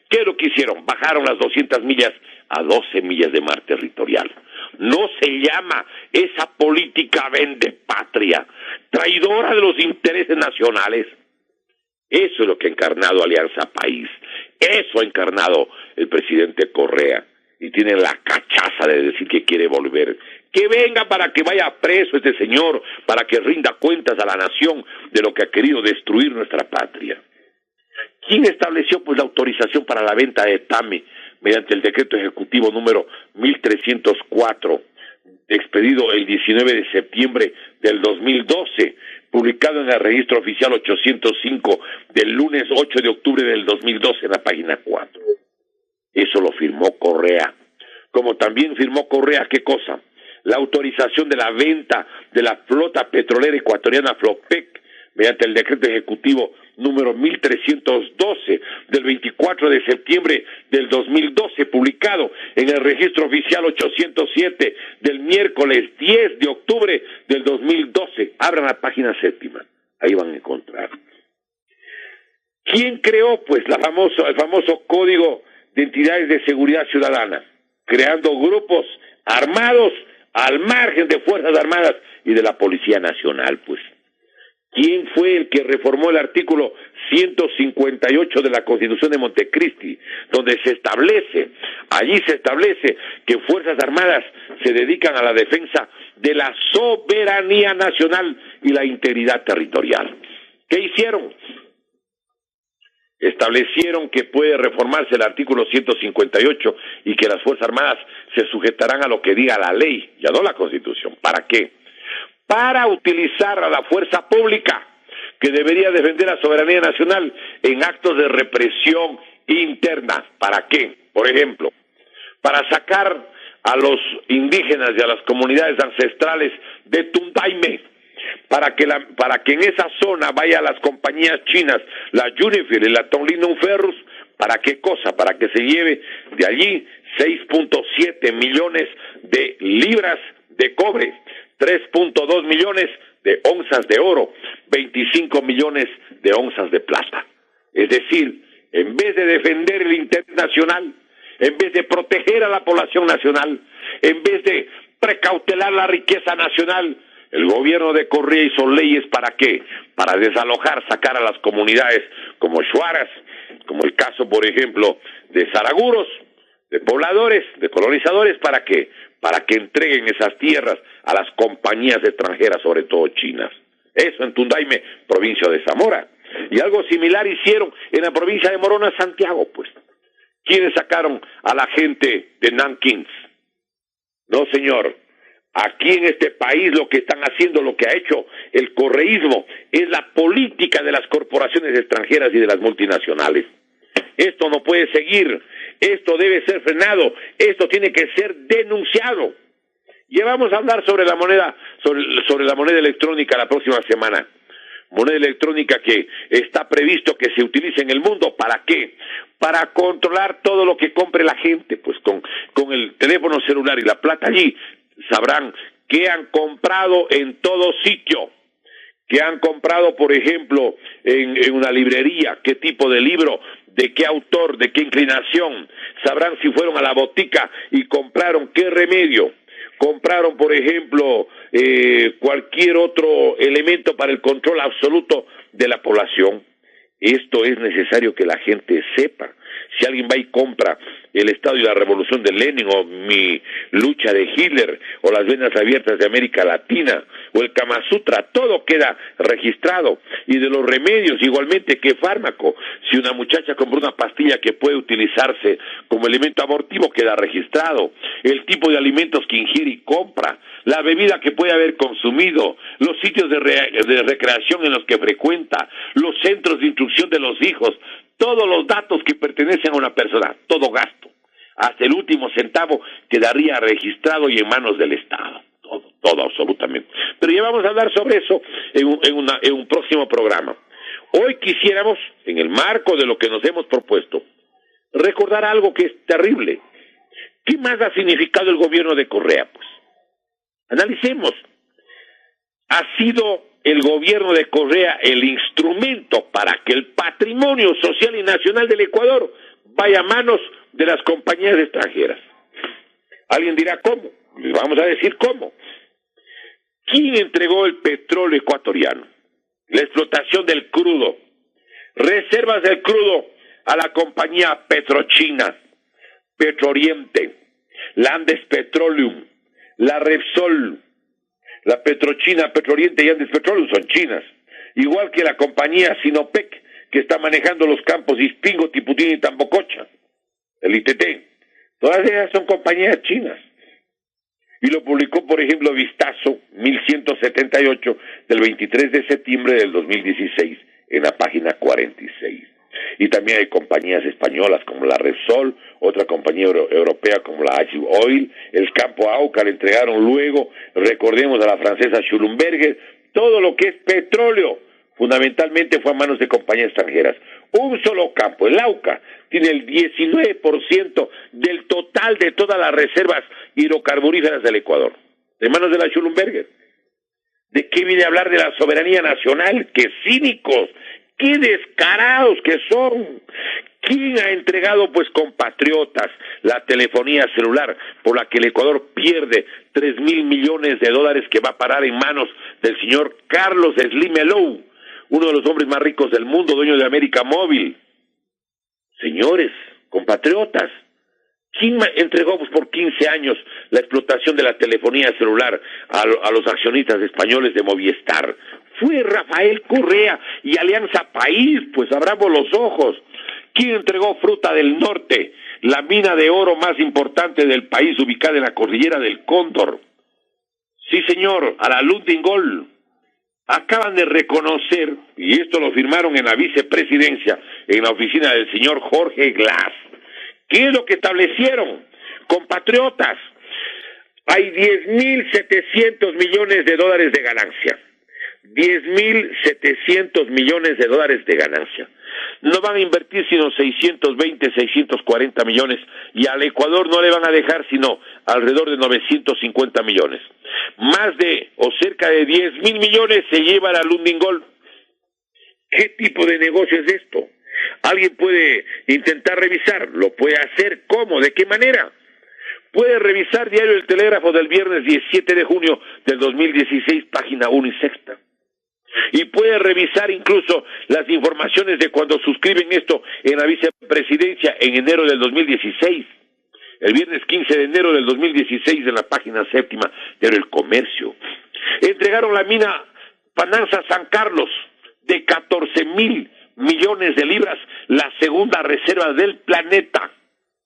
¿Qué es lo que hicieron? Bajaron las 200 millas a 12 millas de mar territorial. No se llama esa política vendepatria, traidora de los intereses nacionales. Eso es lo que ha encarnado Alianza País. Eso ha encarnado el presidente Correa. Y tiene la cachaza de decir que quiere volver. Que venga para que vaya preso este señor, para que rinda cuentas a la nación de lo que ha querido destruir nuestra patria. ¿Quién estableció pues la autorización para la venta de TAME mediante el decreto ejecutivo número 1304, expedido el 19 de septiembre del 2012, publicado en el registro oficial 805 del lunes 8 de octubre del 2012 en la página 4? Eso lo firmó Correa. Como también firmó Correa, ¿qué cosa? La autorización de la venta de la flota petrolera ecuatoriana Flopec mediante el decreto ejecutivo número 1312 del 24 de septiembre del 2012, publicado en el registro oficial 807 del miércoles 10 de octubre del 2012. Abran la página 7, ahí van a encontrar. ¿Quién creó pues el famoso Código de Entidades de Seguridad Ciudadana? Creando grupos armados al margen de Fuerzas Armadas y de la Policía Nacional, pues. ¿Quién fue el que reformó el artículo 158 de la Constitución de Montecristi, donde allí se establece que Fuerzas Armadas se dedican a la defensa de la soberanía nacional y la integridad territorial? ¿Qué hicieron? Establecieron que puede reformarse el artículo 158 y que las Fuerzas Armadas se sujetarán a lo que diga la ley, ya no la Constitución. ¿Para qué? Para utilizar a la fuerza pública, que debería defender la soberanía nacional, en actos de represión interna. ¿Para qué? Por ejemplo, para sacar a los indígenas y a las comunidades ancestrales de Tundaime, para que en esa zona vayan las compañías chinas, la Unifiel y la Tonglin Ferrous. ¿Para qué cosa? Para que se lleve de allí 6.7 millones de libras de cobre, 3.2 millones de onzas de oro, 25 millones de onzas de plata. Es decir, en vez de defender el interés nacional, en vez de proteger a la población nacional, en vez de precautelar la riqueza nacional, el gobierno de Correa hizo leyes. ¿Para qué? Para desalojar, sacar a las comunidades como Shuaras, como el caso, por ejemplo, de Zaraguros, de pobladores, de colonizadores. ¿Para qué? Para que entreguen esas tierras a las compañías extranjeras, sobre todo chinas. Eso en Tundaime, provincia de Zamora. Y algo similar hicieron en la provincia de Morona, Santiago, pues. ¿Quiénes sacaron a la gente de Nankín? No, señor. Aquí en este país lo que están haciendo, lo que ha hecho el correísmo, es la política de las corporaciones extranjeras y de las multinacionales. Esto no puede seguir, esto debe ser frenado, esto tiene que ser denunciado. Y vamos a hablar sobre la moneda, sobre la moneda electrónica la próxima semana. Moneda electrónica que está previsto que se utilice en el mundo. ¿Para qué? Para controlar todo lo que compre la gente, pues con el teléfono celular y la plata allí, sabrán qué han comprado en todo sitio, qué han comprado, por ejemplo, en una librería, qué tipo de libro, de qué autor, de qué inclinación. Sabrán si fueron a la botica y compraron qué remedio. Compraron, por ejemplo, cualquier otro elemento para el control absoluto de la población. Esto es necesario que la gente sepa. Si alguien va y compra el Estado y la Revolución de Lenin, o mi lucha de Hitler, o las venas abiertas de América Latina, o el Kama Sutra, todo queda registrado. Y de los remedios, igualmente, ¿qué fármaco? Si una muchacha compra una pastilla que puede utilizarse como elemento abortivo, queda registrado. El tipo de alimentos que ingiere y compra, la bebida que puede haber consumido, los sitios de recreación en los que frecuenta, los centros de instrucción de los hijos, todos los datos que pertenecen a una persona, todo gasto, hasta el último centavo quedaría registrado y en manos del Estado, todo absolutamente. Pero ya vamos a hablar sobre eso en un próximo programa. Hoy quisiéramos, en el marco de lo que nos hemos propuesto, recordar algo que es terrible. ¿Qué más ha significado el gobierno de Correa? Pues analicemos. Ha sido el gobierno de Correa el instrumento para que el patrimonio social y nacional del Ecuador vaya a manos de las compañías extranjeras. Alguien dirá, ¿cómo? Les vamos a decir cómo. ¿Quién entregó el petróleo ecuatoriano? La explotación del crudo, reservas del crudo a la compañía Petrochina, Petrooriente, la Andes Petroleum, la Repsol, la Petrochina, Petrooriente y Andes Petroleum son chinas, igual que la compañía Sinopec, que está manejando los campos Ispingo, Tiputín y Tambococha, el ITT. Todas ellas son compañías chinas. Y lo publicó, por ejemplo, Vistazo 1178 del 23 de septiembre del 2016 en la página 46. Y también hay compañías españolas como la Repsol, otra compañía europea como la H Oil, el Campo Auca le entregaron luego, recordemos, a la francesa Schlumberger. Todo lo que es petróleo fundamentalmente fue a manos de compañías extranjeras. Un solo campo, el Auca, tiene el 19% del total de todas las reservas hidrocarburíferas del Ecuador, de manos de la Schlumberger. ¿De qué viene a hablar de la soberanía nacional? ¡Qué cínicos! ¡Qué descarados que son! ¿Quién ha entregado, pues, compatriotas, la telefonía celular por la que el Ecuador pierde 3.000 millones de dólares que va a parar en manos del señor Carlos Slim Helou, uno de los hombres más ricos del mundo, dueño de América Móvil? Señores, compatriotas, ¿quién entregó, pues, por 15 años la explotación de la telefonía celular a los accionistas españoles de Movistar? Fue Rafael Correa y Alianza País, pues abramos los ojos. ¿Quién entregó Fruta del Norte, la mina de oro más importante del país, ubicada en la cordillera del Cóndor? Sí, señor, a la Lundin Gold. Acaban de reconocer, y esto lo firmaron en la vicepresidencia, en la oficina del señor Jorge Glass. ¿Qué es lo que establecieron? Compatriotas, hay 10.700 millones de dólares de ganancia. 10.700 millones de dólares de ganancia. No van a invertir sino 620, 640 millones, y al Ecuador no le van a dejar sino alrededor de 950 millones. Más de o cerca de 10.000 millones se lleva la Lundin Gold. ¿Qué tipo de negocio es esto? ¿Alguien puede intentar revisar? ¿Lo puede hacer? ¿Cómo? ¿De qué manera? Puede revisar Diario El Telégrafo del viernes 17 de junio del 2016, página 1 y sexta. Y puede revisar incluso las informaciones de cuando suscriben esto en la vicepresidencia en enero del 2016. El viernes 15 de enero del 2016 en la página séptima de El Comercio. Entregaron la mina Pananza San Carlos de 14.000 millones de libras, la segunda reserva del planeta.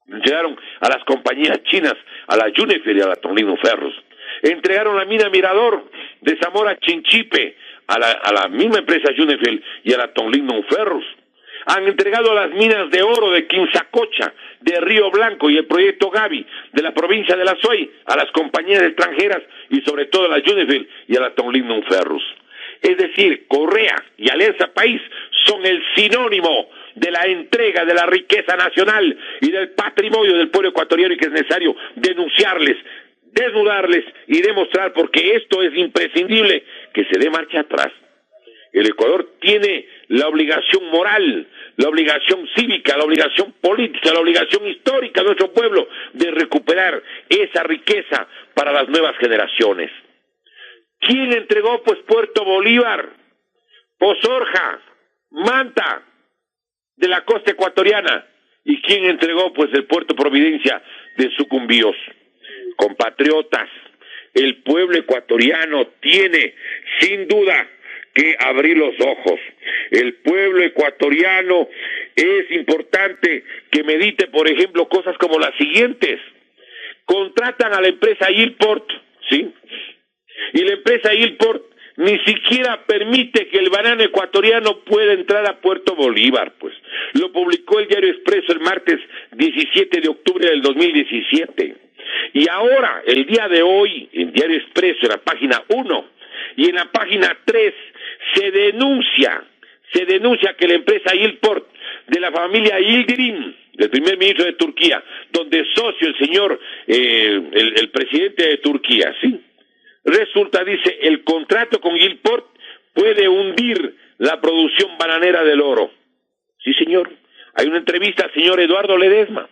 Entregaron a las compañías chinas, a la Junifer y a la Tonlino Ferros. Entregaron la mina Mirador de Zamora Chinchipe a la misma empresa Junifer y a la Tonlino Ferros. Han entregado las minas de oro de Quinzacocha, de Río Blanco y el proyecto Gavi de la provincia de La Suay a las compañías extranjeras y sobre todo a la Junifer y a la Tonlino Ferros. Es decir, Correa y Alianza País son el sinónimo de la entrega de la riqueza nacional y del patrimonio del pueblo ecuatoriano, y que es necesario denunciarles, desnudarles y demostrar, porque esto es imprescindible, que se dé marcha atrás. El Ecuador tiene la obligación moral, la obligación cívica, la obligación política, la obligación histórica de nuestro pueblo de recuperar esa riqueza para las nuevas generaciones. ¿Quién entregó, pues, Puerto Bolívar, Pozorja, Manta, de la costa ecuatoriana? ¿Y quién entregó? Pues el Puerto Providencia de Sucumbíos. Compatriotas, el pueblo ecuatoriano tiene, sin duda, que abrir los ojos. El pueblo ecuatoriano es importante que medite, por ejemplo, cosas como las siguientes. Contratan a la empresa Yilport, ¿sí? Y la empresa Yilport ni siquiera permite que el banano ecuatoriano pueda entrar a Puerto Bolívar, pues. Lo publicó el Diario Expreso el martes 17 de octubre del 2017. Y ahora, el día de hoy, el Diario Expreso, en la página 1 y en la página 3, se denuncia que la empresa Yilport de la familia Yildirim, del primer ministro de Turquía, donde es socio el señor, el presidente de Turquía, ¿sí? Resulta, dice, el contrato con Yilport puede hundir la producción bananera del oro. Sí, señor. Hay una entrevista al señor Eduardo Ledesma,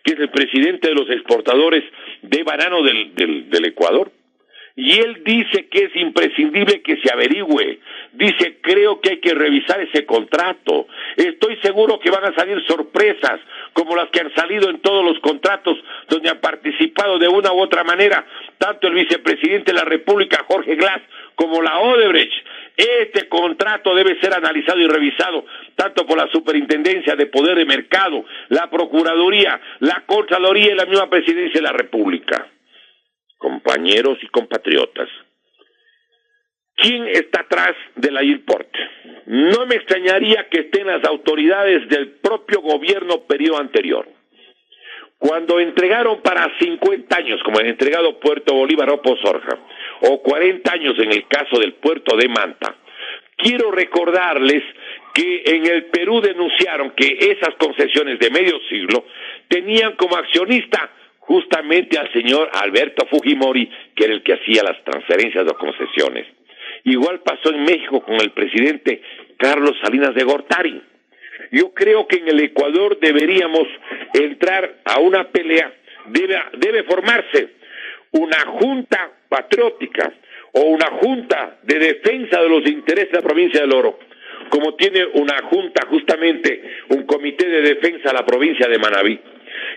que es el presidente de los exportadores de banano del Ecuador. Y él dice que es imprescindible que se averigüe. Dice, creo que hay que revisar ese contrato. Estoy seguro que van a salir sorpresas, como las que han salido en todos los contratos donde han participado de una u otra manera, tanto el vicepresidente de la República, Jorge Glass, como la Odebrecht. Este contrato debe ser analizado y revisado tanto por la Superintendencia de Poder de Mercado, la Procuraduría, la Contraloría y la misma Presidencia de la República. Compañeros y compatriotas, ¿quién está atrás de la Yilport? No me extrañaría que estén las autoridades del propio gobierno periodo anterior. Cuando entregaron para 50 años, como han entregado Puerto Bolívar o Pozorja, o 40 años en el caso del puerto de Manta, quiero recordarles que en el Perú denunciaron que esas concesiones de medio siglo tenían como accionista justamente al señor Alberto Fujimori, que era el que hacía las transferencias de concesiones. Igual pasó en México con el presidente Carlos Salinas de Gortari. Yo creo que en el Ecuador deberíamos entrar a una pelea, debe formarse una junta patriótica o una junta de defensa de los intereses de la provincia del Oro, como tiene una junta justamente, un comité de defensa a la provincia de Manabí.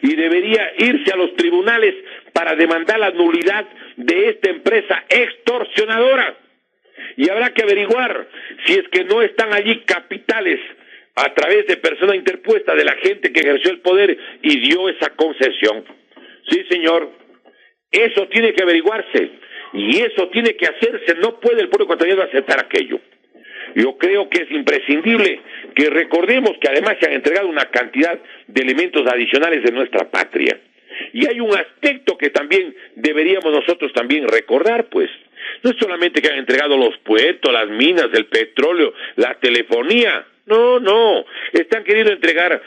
Y debería irse a los tribunales para demandar la nulidad de esta empresa extorsionadora. Y habrá que averiguar si es que no están allí capitales a través de persona interpuesta de la gente que ejerció el poder y dio esa concesión. Sí, señor, eso tiene que averiguarse y eso tiene que hacerse. No puede el pueblo ecuatoriano aceptar aquello. Yo creo que es imprescindible que recordemos que además se han entregado una cantidad de elementos adicionales de nuestra patria. Y hay un aspecto que también deberíamos nosotros también recordar, pues. No es solamente que han entregado los puertos, las minas, el petróleo, la telefonía. No. Están queriendo entregar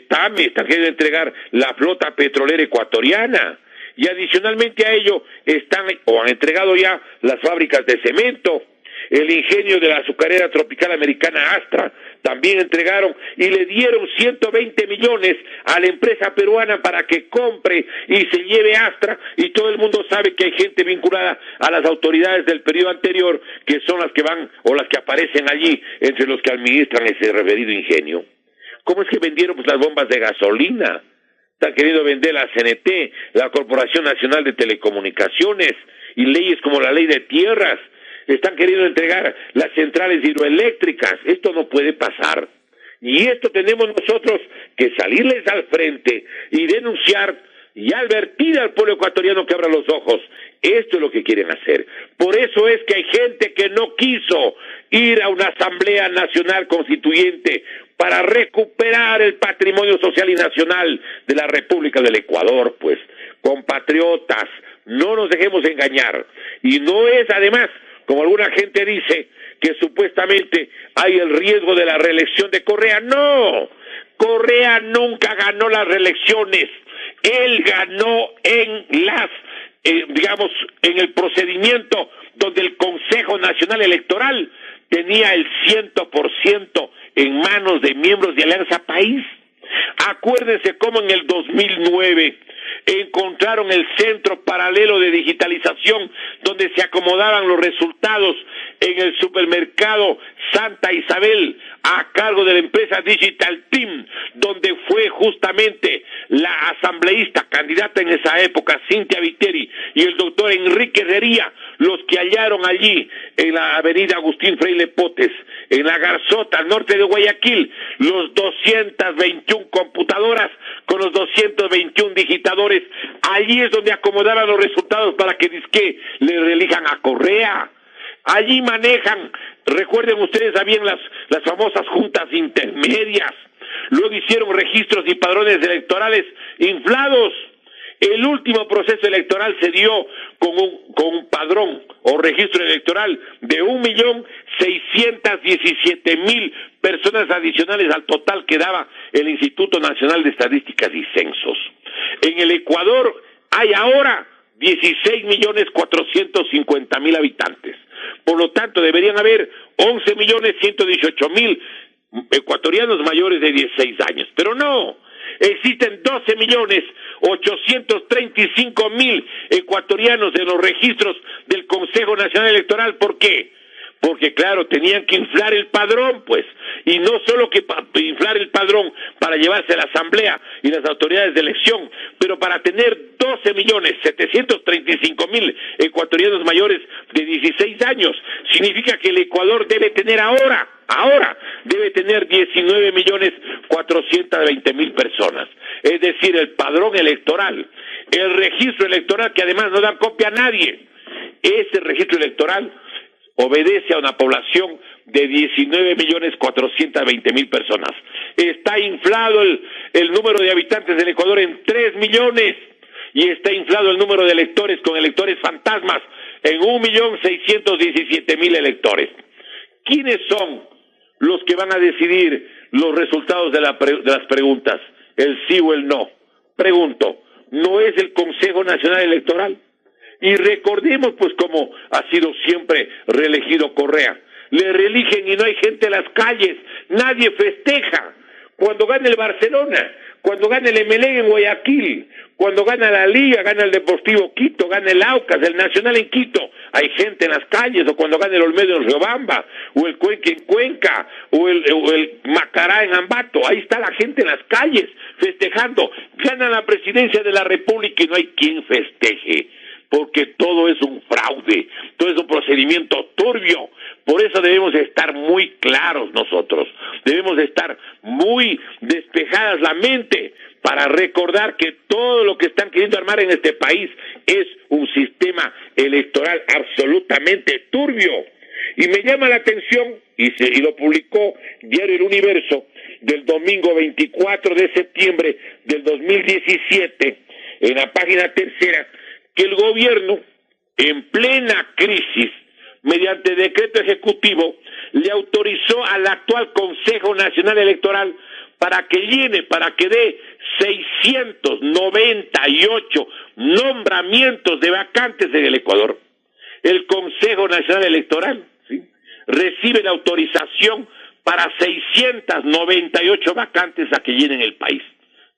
TAME, están queriendo entregar la flota petrolera ecuatoriana. Y adicionalmente a ello han entregado ya las fábricas de cemento. El ingenio de la azucarera tropical americana Astra también entregaron y le dieron 120 millones a la empresa peruana para que compre y se lleve Astra, y todo el mundo sabe que hay gente vinculada a las autoridades del periodo anterior que son las que van o las que aparecen allí entre los que administran ese referido ingenio. ¿Cómo es que vendieron pues las bombas de gasolina? Están queriendo vender la CNT, la Corporación Nacional de Telecomunicaciones y leyes como la ley de tierras. Están queriendo entregar las centrales hidroeléctricas. Esto no puede pasar. Y esto tenemos nosotros que salirles al frente y denunciar y advertir al pueblo ecuatoriano que abra los ojos. Esto es lo que quieren hacer. Por eso es que hay gente que no quiso ir a una Asamblea Nacional Constituyente para recuperar el patrimonio social y nacional de la República del Ecuador, pues. Compatriotas, no nos dejemos engañar. Y no es además, como alguna gente dice, que supuestamente hay el riesgo de la reelección de Correa. ¡No! Correa nunca ganó las reelecciones. Él ganó en en el procedimiento donde el Consejo Nacional Electoral tenía el 100% en manos de miembros de Alianza País. Acuérdense cómo en el 2009 encontraron el Centro Paralelo de Digitalización donde se acomodaban los resultados en el supermercado Santa Isabel a cargo de la empresa Digital Team, donde fue justamente la asambleísta candidata en esa época, Cintia Viteri, y el doctor Enrique Herrería, los que hallaron allí en la avenida Agustín Freire Potes, en la Garzota, al norte de Guayaquil, los 221 computadoras con los 221 digitadores. Allí es donde acomodaban los resultados para que dizque le reelijan a Correa. Allí manejan, recuerden ustedes, habían las famosas juntas intermedias. Luego hicieron registros y padrones electorales inflados. El último proceso electoral se dio con un padrón o registro electoral de 1.617.000 personas adicionales al total que daba el Instituto Nacional de Estadísticas y Censos. En el Ecuador hay ahora 16.450.000 habitantes. Por lo tanto, deberían haber 11.118.000 ecuatorianos mayores de 16 años. Pero no, existen 12.835.000 ecuatorianos en los registros del Consejo Nacional Electoral. ¿Por qué? Porque, claro, tenían que inflar el padrón, pues, y no solo que inflar el padrón para llevarse a la Asamblea y las autoridades de elección, pero para tener 12.735.000 ecuatorianos mayores de 16 años. Significa que el Ecuador debe tener ahora, debe tener 19.420.000 personas. Es decir, el padrón electoral, el registro electoral, que además no da copia a nadie. Ese registro electoral obedece a una población de 19.420.000 personas. Está inflado el número de habitantes del Ecuador en 3 millones y está inflado el número de electores con electores fantasmas en 1.617.000 electores. ¿Quiénes son los que van a decidir los resultados de las preguntas? ¿El sí o el no? Pregunto, ¿no es el Consejo Nacional Electoral? Y recordemos, pues, como ha sido siempre reelegido Correa, le reeligen y no hay gente en las calles, nadie festeja. Cuando gana el Barcelona, cuando gana el Emelec en Guayaquil, cuando gana la Liga, gana el Deportivo Quito, gana el Aucas, el Nacional en Quito, hay gente en las calles, o cuando gana el Olmedo en Riobamba, o el Cuenca en Cuenca, o el Macará en Ambato, ahí está la gente en las calles festejando. Gana la presidencia de la República y no hay quien festeje, porque todo es un fraude, todo es un procedimiento turbio. Por eso debemos estar muy claros nosotros, debemos estar muy despejadas la mente para recordar que todo lo que están queriendo armar en este país es un sistema electoral absolutamente turbio. Y me llama la atención, y lo publicó Diario El Universo del domingo 24 de septiembre del 2017, en la página tercera, que el gobierno, en plena crisis, mediante decreto ejecutivo, le autorizó al actual Consejo Nacional Electoral para que dé 698 nombramientos de vacantes en el Ecuador. El Consejo Nacional Electoral, ¿sí?, recibe la autorización para 698 vacantes a que llenen el país.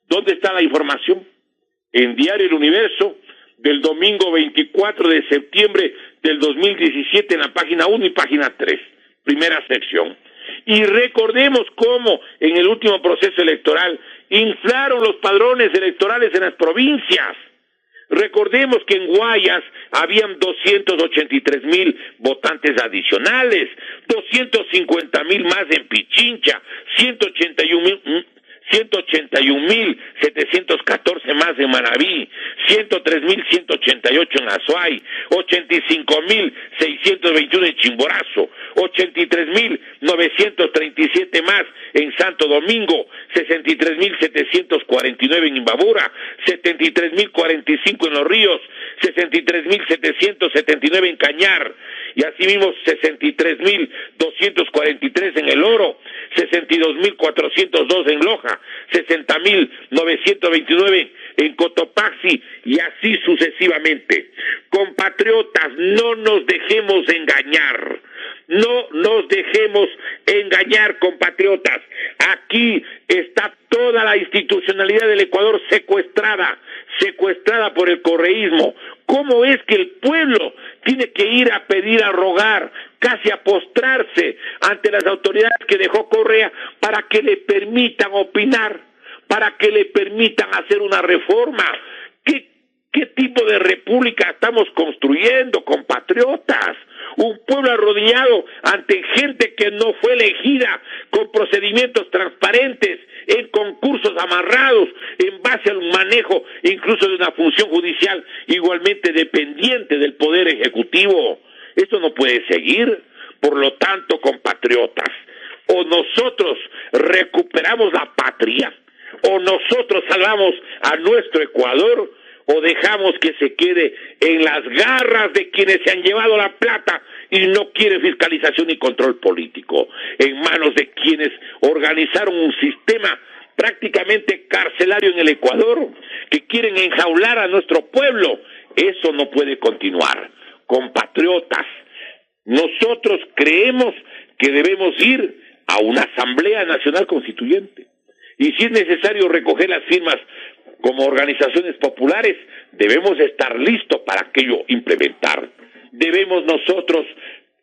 ¿Dónde está la información? En Diario El Universo, del domingo 24 de septiembre del 2017, en la página 1 y página 3, primera sección. Y recordemos cómo en el último proceso electoral inflaron los padrones electorales en las provincias. Recordemos que en Guayas habían 283.000 votantes adicionales, 250.000 más en Pichincha, 181.714 más en Manabí, 103.188 en Azuay, 85.621 en Chimborazo, 83.937 más en Santo Domingo, 63.749 en Imbabura, 73.045 en Los Ríos, 63.779 en Cañar, y asimismo 63.243 en El Oro, 62.402 en Loja, 60.929 en Cotopaxi, y así sucesivamente. Compatriotas, no nos dejemos engañar. No nos dejemos engañar, compatriotas. Aquí está toda la institucionalidad del Ecuador secuestrada por el correísmo. ¿Cómo es que el pueblo tiene que ir a pedir, a rogar, casi a postrarse ante las autoridades que dejó Correa para que le permitan opinar, para que le permitan hacer una reforma. ¿Qué tipo de república estamos construyendo, compatriotas? Un pueblo arrodillado ante gente que no fue elegida con procedimientos transparentes, en concursos amarrados, en base al manejo incluso de una función judicial igualmente dependiente del Poder Ejecutivo. Esto no puede seguir. Por lo tanto, compatriotas, o nosotros recuperamos la patria, o nosotros salvamos a nuestro Ecuador, o dejamos que se quede en las garras de quienes se han llevado la plata y no quieren fiscalización ni control político, en manos de quienes organizaron un sistema prácticamente carcelario en el Ecuador, que quieren enjaular a nuestro pueblo. Eso no puede continuar. Compatriotas, nosotros creemos que debemos ir a una Asamblea Nacional Constituyente, y si es necesario recoger las firmas como organizaciones populares, debemos estar listos para aquello implementar. Debemos nosotros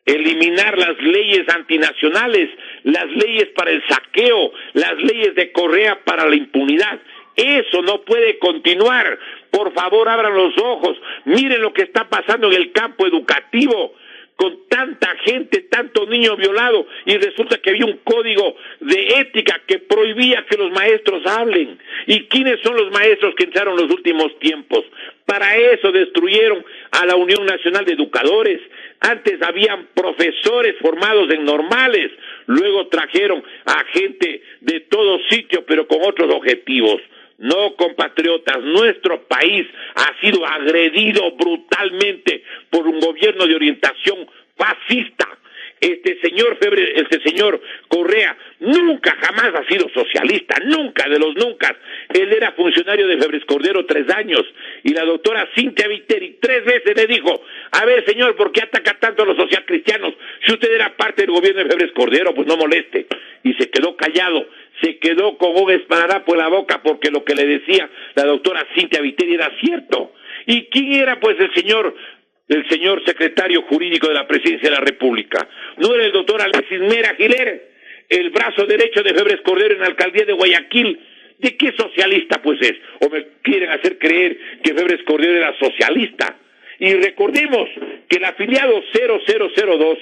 eliminar las leyes antinacionales, las leyes para el saqueo, las leyes de Correa para la impunidad. Eso no puede continuar. Por favor, abran los ojos, miren lo que está pasando en el campo educativo, con tanta gente, tanto niño violado, y resulta que había un código de ética que prohibía que los maestros hablen. ¿Y quiénes son los maestros que entraron en los últimos tiempos? Para eso destruyeron a la Unión Nacional de Educadores. Antes habían profesores formados en normales, luego trajeron a gente de todo sitio, pero con otros objetivos. No, compatriotas, nuestro país ha sido agredido brutalmente por un gobierno de orientación fascista. Este señor Correa nunca jamás ha sido socialista, nunca de los nunca. Él era funcionario de Febres Cordero 3 años, y la doctora Cynthia Viteri 3 veces le dijo: a ver, señor, ¿por qué ataca tanto a los socialcristianos? Si usted era parte del gobierno de Febres Cordero, pues no moleste. Y se quedó callado, se quedó con un esparadrapo en la boca, porque lo que le decía la doctora Cynthia Viteri era cierto. ¿Y quién era, pues, el señor secretario jurídico de la Presidencia de la República? ¿No era el doctor Alexis Mera Giler, el brazo derecho de Febres Cordero en la alcaldía de Guayaquil? ¿De qué socialista, pues, es? ¿O me quieren hacer creer que Febres Cordero era socialista? Y recordemos que el afiliado 0002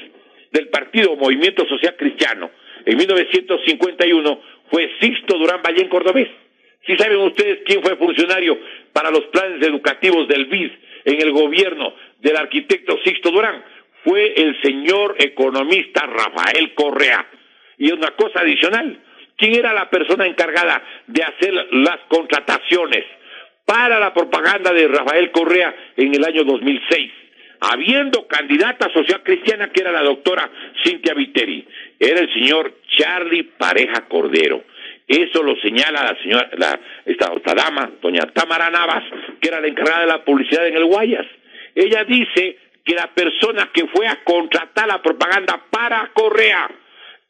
del partido Movimiento Social Cristiano en 1951 fue Sixto Durán Ballén Cordobés. ¿Sí saben ustedes quién fue funcionario para los planes educativos del BID en el gobierno del arquitecto Sixto Durán? Fue el señor economista Rafael Correa. Y una cosa adicional, ¿quién era la persona encargada de hacer las contrataciones para la propaganda de Rafael Correa en el año 2006? Habiendo candidata social cristiana, que era la doctora Cynthia Viteri, era el señor Charlie Pareja Cordero. Eso lo señala esta dama, doña Tamara Navas, que era la encargada de la publicidad en el Guayas. Ella dice que la persona que fue a contratar la propaganda para Correa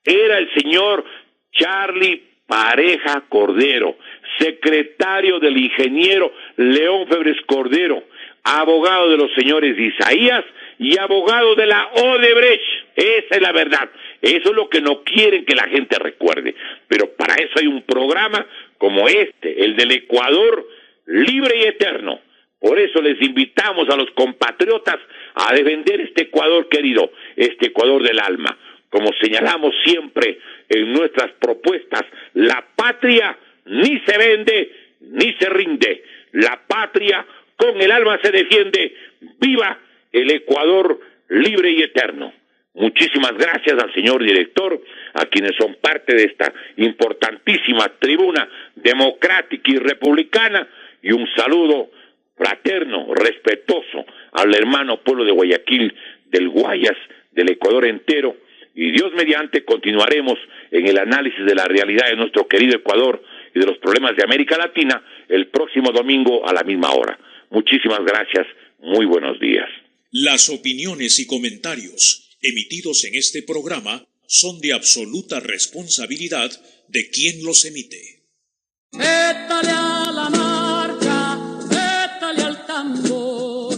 era el señor Charlie Pareja Cordero, secretario del ingeniero León Febres Cordero, abogado de los señores Isaías y abogado de la Odebrecht. Esa es la verdad. Eso es lo que no quieren que la gente recuerde. Pero para eso hay un programa como este, el del Ecuador libre y eterno. Por eso les invitamos a los compatriotas a defender este Ecuador querido, este Ecuador del alma. Como señalamos siempre en nuestras propuestas, la patria ni se vende ni se rinde. La patria con el alma se defiende. ¡Viva el Ecuador libre y eterno! Muchísimas gracias al señor director, a quienes son parte de esta importantísima tribuna democrática y republicana, y un saludo fraterno, respetuoso al hermano pueblo de Guayaquil, del Guayas, del Ecuador entero. Y Dios mediante continuaremos en el análisis de la realidad de nuestro querido Ecuador y de los problemas de América Latina el próximo domingo a la misma hora. Muchísimas gracias, muy buenos días.
Las opiniones y comentarios emitidos en este programa son de absoluta responsabilidad de quien los emite.
Métale a la marcha, métale al tambor,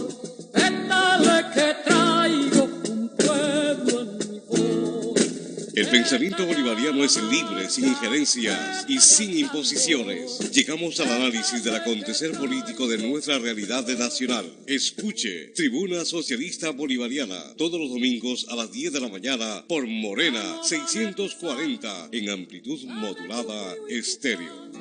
métale que traigo un pueblo en mi voz.
El
pensamiento bolivariano es libre, sin injerencias y sin imposiciones. Llegamos al análisis del acontecer político de nuestra realidad nacional. Escuche Tribuna Socialista Bolivariana todos los domingos a las 10 de la mañana por Morena 640 en amplitud modulada estéreo.